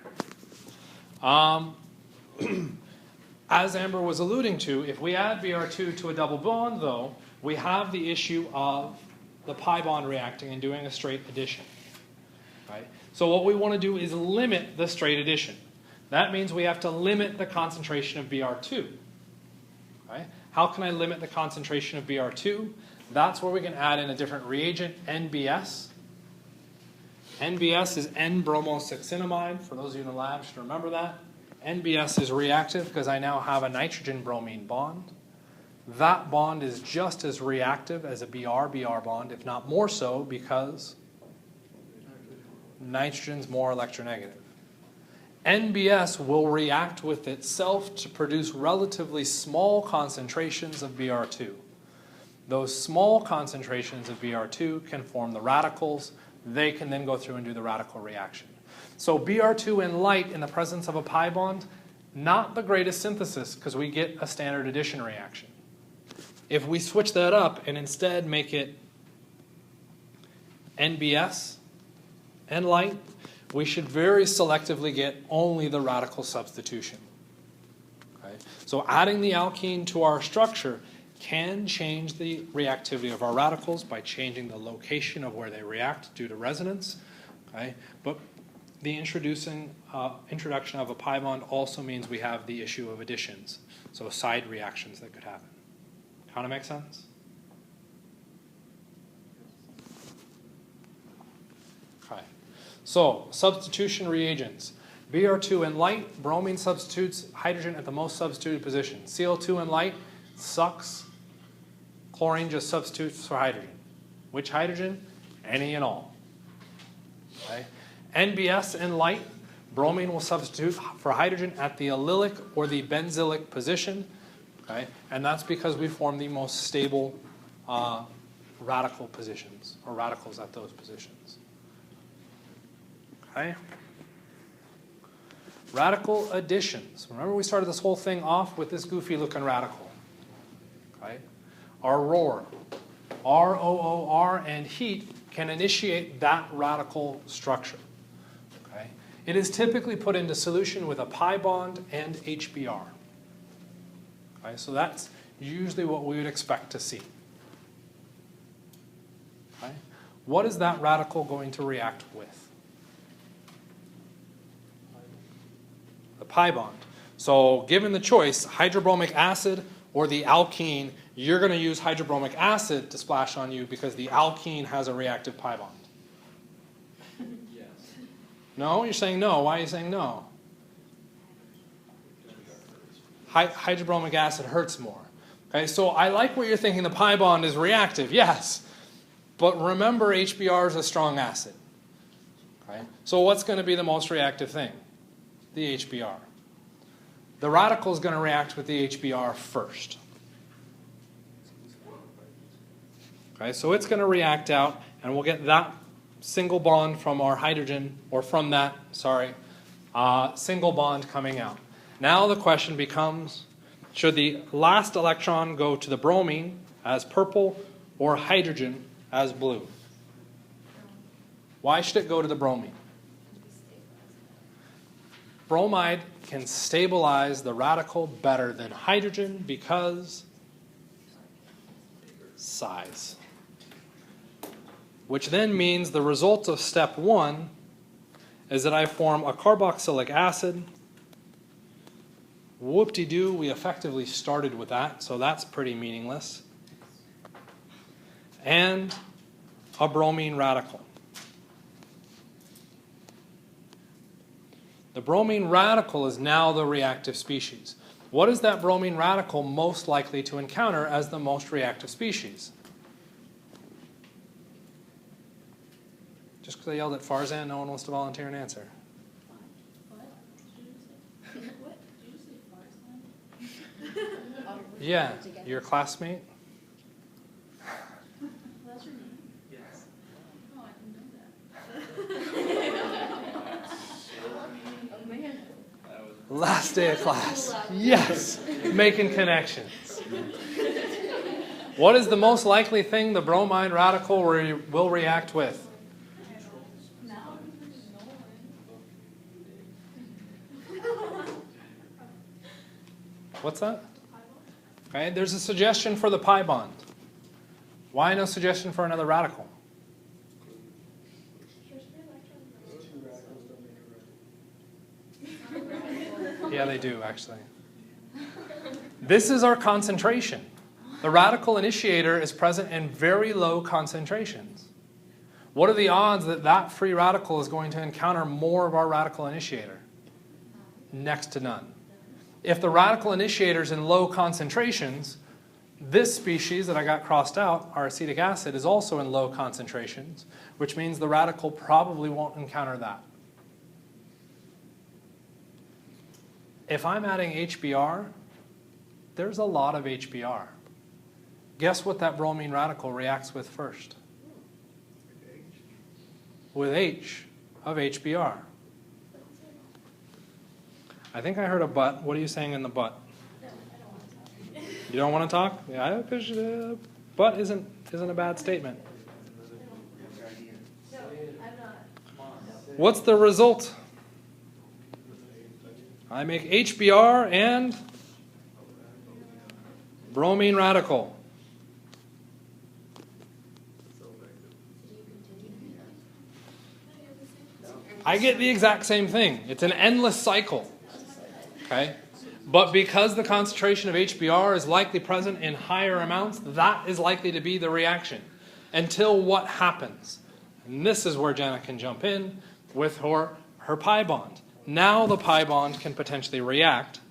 As Amber was alluding to, if we add Br2 to a double bond, though, we have the issue of the pi bond reacting and doing a straight addition. Right? So what we want to do is limit the straight addition. That means we have to limit the concentration of Br2. Right? How can I limit the concentration of Br2? That's where we can add in a different reagent, NBS. NBS is N-bromosuccinimide. For those of you in the lab, you should remember that. NBS is reactive because I now have a nitrogen-bromine bond. That bond is just as reactive as a Br-Br bond, if not more so, because nitrogen's more electronegative. NBS will react with itself to produce relatively small concentrations of Br2. Those small concentrations of Br2 can form the radicals. They can then go through and do the radical reaction. So Br2 in light in the presence of a pi bond, not the greatest synthesis because we get a standard addition reaction. If we switch that up and instead make it NBS and light, we should very selectively get only the radical substitution. Okay? So adding the alkene to our structure can change the reactivity of our radicals by changing the location of where they react due to resonance. Okay? But the introduction of a pi bond also means we have the issue of additions, so side reactions that could happen. Kind of make sense? Okay. So substitution reagents. Br2 in light, bromine substitutes hydrogen at the most substituted position. Cl2 in light sucks. Chlorine just substitutes for hydrogen. Which hydrogen? Any and all. Okay. NBS in light, bromine will substitute for hydrogen at the allylic or the benzylic position. Okay. And that's because we form the most stable radical positions, or radicals at those positions. Okay. Radical additions. Remember we started this whole thing off with this goofy looking radical. Okay. Our ROR, ROOR, and heat can initiate that radical structure. Okay. It is typically put into solution with a pi bond and HBr. Okay. So that's usually what we would expect to see. Okay. What is that radical going to react with? The pi bond. So given the choice, hydrobromic acid or the alkene, you're going to use hydrobromic acid to splash on you because the alkene has a reactive pi bond. Yes. No? You're saying no. Why are you saying no? Hydrobromic acid hurts more. Okay, so I like what you're thinking. The pi bond is reactive, yes. But remember, HBr is a strong acid. Okay? So what's going to be the most reactive thing? The HBr. The radical is going to react with the HBr first. Okay, so it's going to react out, and we'll get that single bond from our hydrogen, or from that, single bond coming out. Now the question becomes, should the last electron go to the bromine as purple or hydrogen as blue? Why should it go to the bromine? Bromide can stabilize the radical better than hydrogen because size. Which then means the result of step 1 is that I form a carboxylic acid. Whoop-de-doo, we effectively started with that, so that's pretty meaningless. And a bromine radical. The bromine radical is now the reactive species. What is that bromine radical most likely to encounter as the most reactive species? Just because I yelled at Farzan, no one wants to volunteer an answer. What? Did you say? What? Did you say Farzan? Yeah, your classmate? That's your name? Yes. Oh, I didn't know that. Oh, man. That was. Last day of class. Yes, making connections. What is the most likely thing the bromine radical will react with? What's that? Okay, there's a suggestion for the pi bond. Why no suggestion for another radical? Yeah, they do, actually. This is our concentration. The radical initiator is present in very low concentrations. What are the odds that that free radical is going to encounter more of our radical initiator? Next to none. If the radical initiator is in low concentrations, this species that I got crossed out, our acetic acid, is also in low concentrations, which means the radical probably won't encounter that. If I'm adding HBr, there's a lot of HBr. Guess what that bromine radical reacts with first? With H of HBr. I think I heard a but. What are you saying in the but? You don't want to talk? Yeah, because but isn't a bad statement. What's the result? I make HBr and bromine radical. I get the exact same thing. It's an endless cycle. Okay? But because the concentration of HBr is likely present in higher amounts, that is likely to be the reaction. Until what happens? And this is where Jenna can jump in with her pi bond. Now the pi bond can potentially react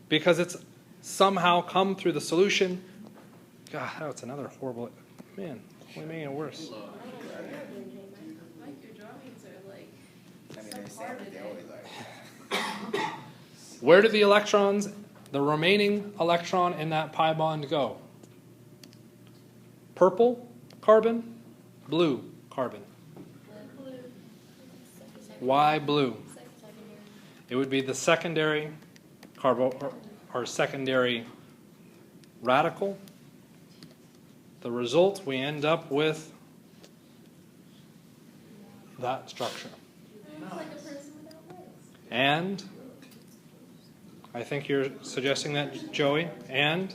because it's somehow come through the solution. God, that's another horrible... Man, only making it worse. Mike, your drawings are like I mean, so they say far that they today. always are. Where do the electrons, the remaining electron in that pi bond go? Purple carbon, blue carbon. Why blue? It would be the secondary or secondary radical. The result, we end up with that structure. And I think you're suggesting that, Joey, and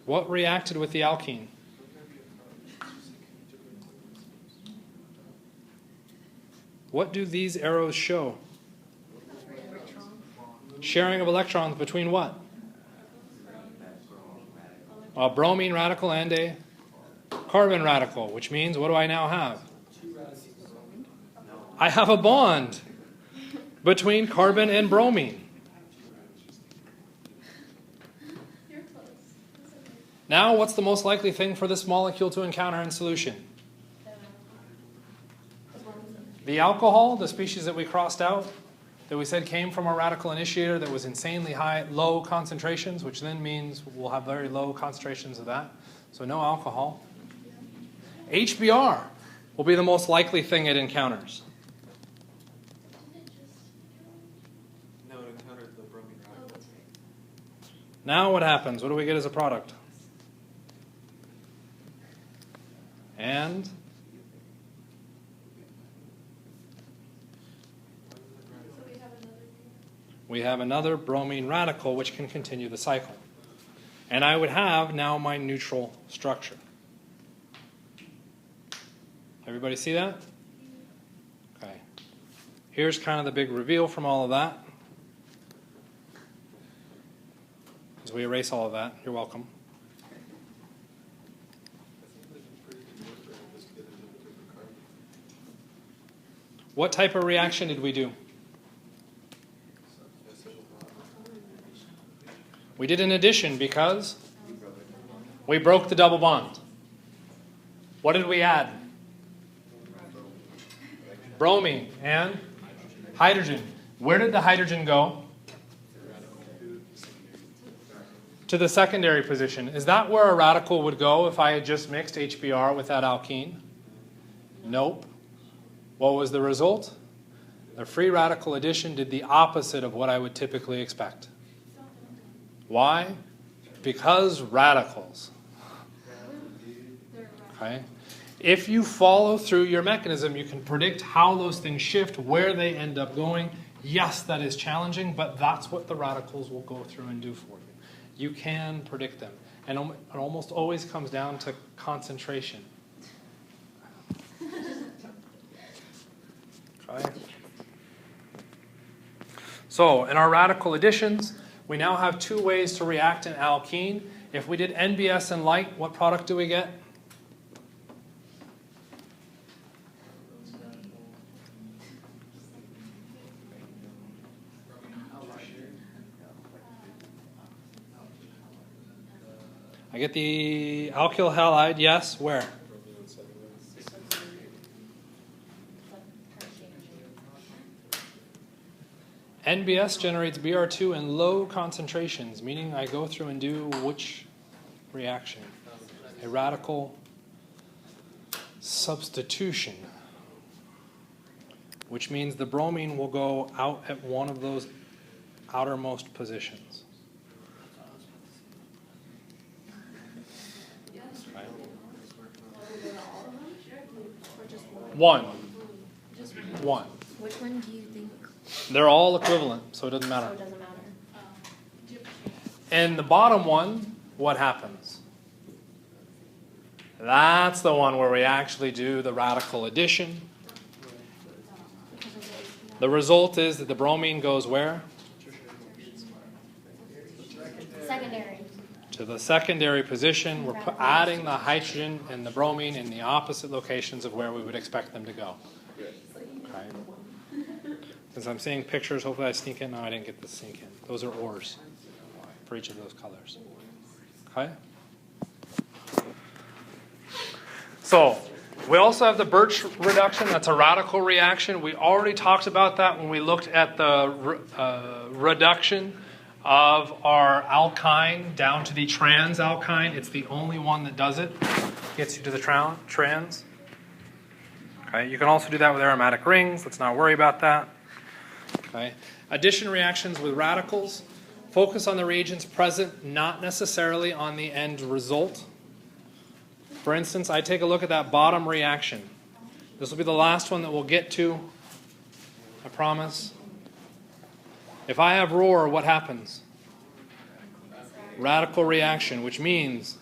what reacted with the alkene? What do these arrows show? Sharing of electrons between what? A bromine radical and a carbon radical, which means what do I now have? I have a bond between carbon and bromine. Now, what's the most likely thing for this molecule to encounter in solution? The alcohol, the species that we crossed out, that we said came from a radical initiator that was insanely high, low concentrations, which then means we'll have very low concentrations of that. So no alcohol. HBr will be the most likely thing it encounters. No, it encountered the bromine radical. Now what happens? What do we get as a product? And we have another bromine radical which can continue the cycle. And I would have now my neutral structure. Everybody see that? Okay. Here's kind of the big reveal from all of that. As we erase all of that, you're welcome. I think there's a pretty good workaround just to get a different carbon. What type of reaction did we do? We did an addition because we broke the double bond. What did we add? Bromine and hydrogen. Where did the hydrogen go? To the secondary position. Is that where a radical would go if I had just mixed HBr with that alkene? Nope. What was the result? The free radical addition did the opposite of what I would typically expect. Why? Because radicals. Okay? If you follow through your mechanism, you can predict how those things shift, where they end up going. Yes, that is challenging, but that's what the radicals will go through and do for you. You can predict them. And it almost always comes down to concentration. Okay. So, in our radical additions, we now have two ways to react an alkene. If we did NBS and light, what product do we get? I get the alkyl halide, yes, where? NBS generates Br2 in low concentrations, meaning I go through and do which reaction? A radical substitution, which means the bromine will go out at one of those outermost positions. One. Which one do you think? They're all equivalent, so it doesn't matter. So it doesn't matter. And the bottom one, what happens? That's the one where we actually do the radical addition. The result is that the bromine goes where? Secondary. To the secondary position. We're adding the hydrogen and the bromine in the opposite locations of where we would expect them to go. Okay. Since I'm seeing pictures, hopefully I sneak in. No, I didn't get to sneak in. Those are ores for each of those colors. Okay? So, we also have the Birch reduction. That's a radical reaction. We already talked about that when we looked at the reduction of our alkyne down to the trans alkyne. It's the only one that does it. Gets you to the trans. Okay, you can also do that with aromatic rings. Let's not worry about that. Okay. Addition reactions with radicals. Focus on the reagents present, not necessarily on the end result. For instance, I take a look at that bottom reaction. This will be the last one that we'll get to, I promise. If I have ROR, what happens? Radical reaction, which means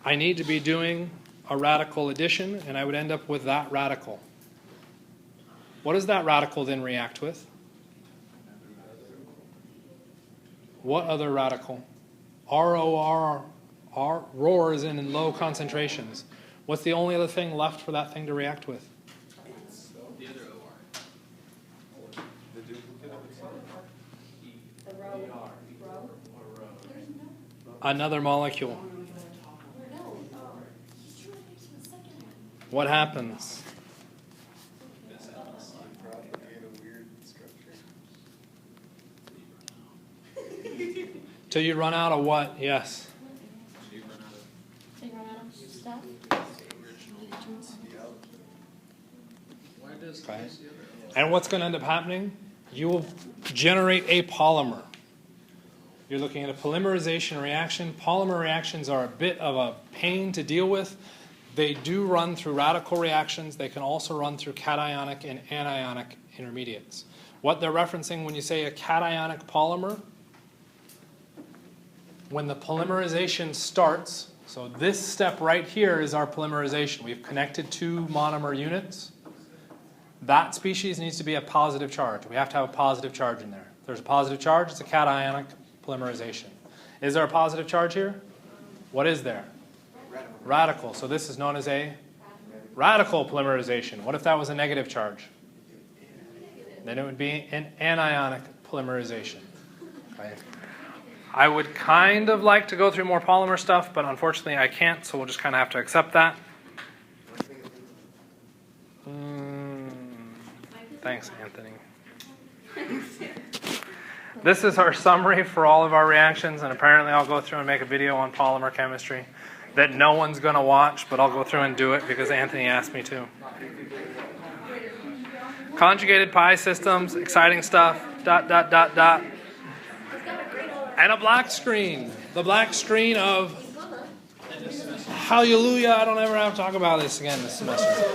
I need to be doing a radical addition, and I would end up with that radical. What does that radical then react with? What other radical? ROR is in low concentrations. What's the only other thing left for that thing to react with? The other OR. The duplicate of itself? Another molecule. What happens? Till you run out of what? Yes. So you run out of stuff? Why does Okay. the other OR? And what's going to end up happening? You will generate a polymer. You're looking at a polymerization reaction. Polymer reactions are a bit of a pain to deal with. They do run through radical reactions. They can also run through cationic and anionic intermediates. What they're referencing when you say a cationic polymer, when the polymerization starts, so this step right here is our polymerization. We've connected two monomer units. That species needs to be a positive charge. We have to have a positive charge in there. If there's a positive charge, it's a cationic polymerization. Is there a positive charge here? What is there? Radical. So this is known as a Radical polymerization. What if that was a negative charge? Then it would be an anionic polymerization. Okay. I would kind of like to go through more polymer stuff, but unfortunately I can't, so we'll just kind of have to accept that. Thanks, Anthony. This is our summary for all of our reactions, and apparently I'll go through and make a video on polymer chemistry that no one's going to watch, but I'll go through and do it because Anthony asked me to. Conjugated pi systems, exciting stuff, ... And a black screen. The black screen of... Hallelujah, I don't ever have to talk about this again this semester.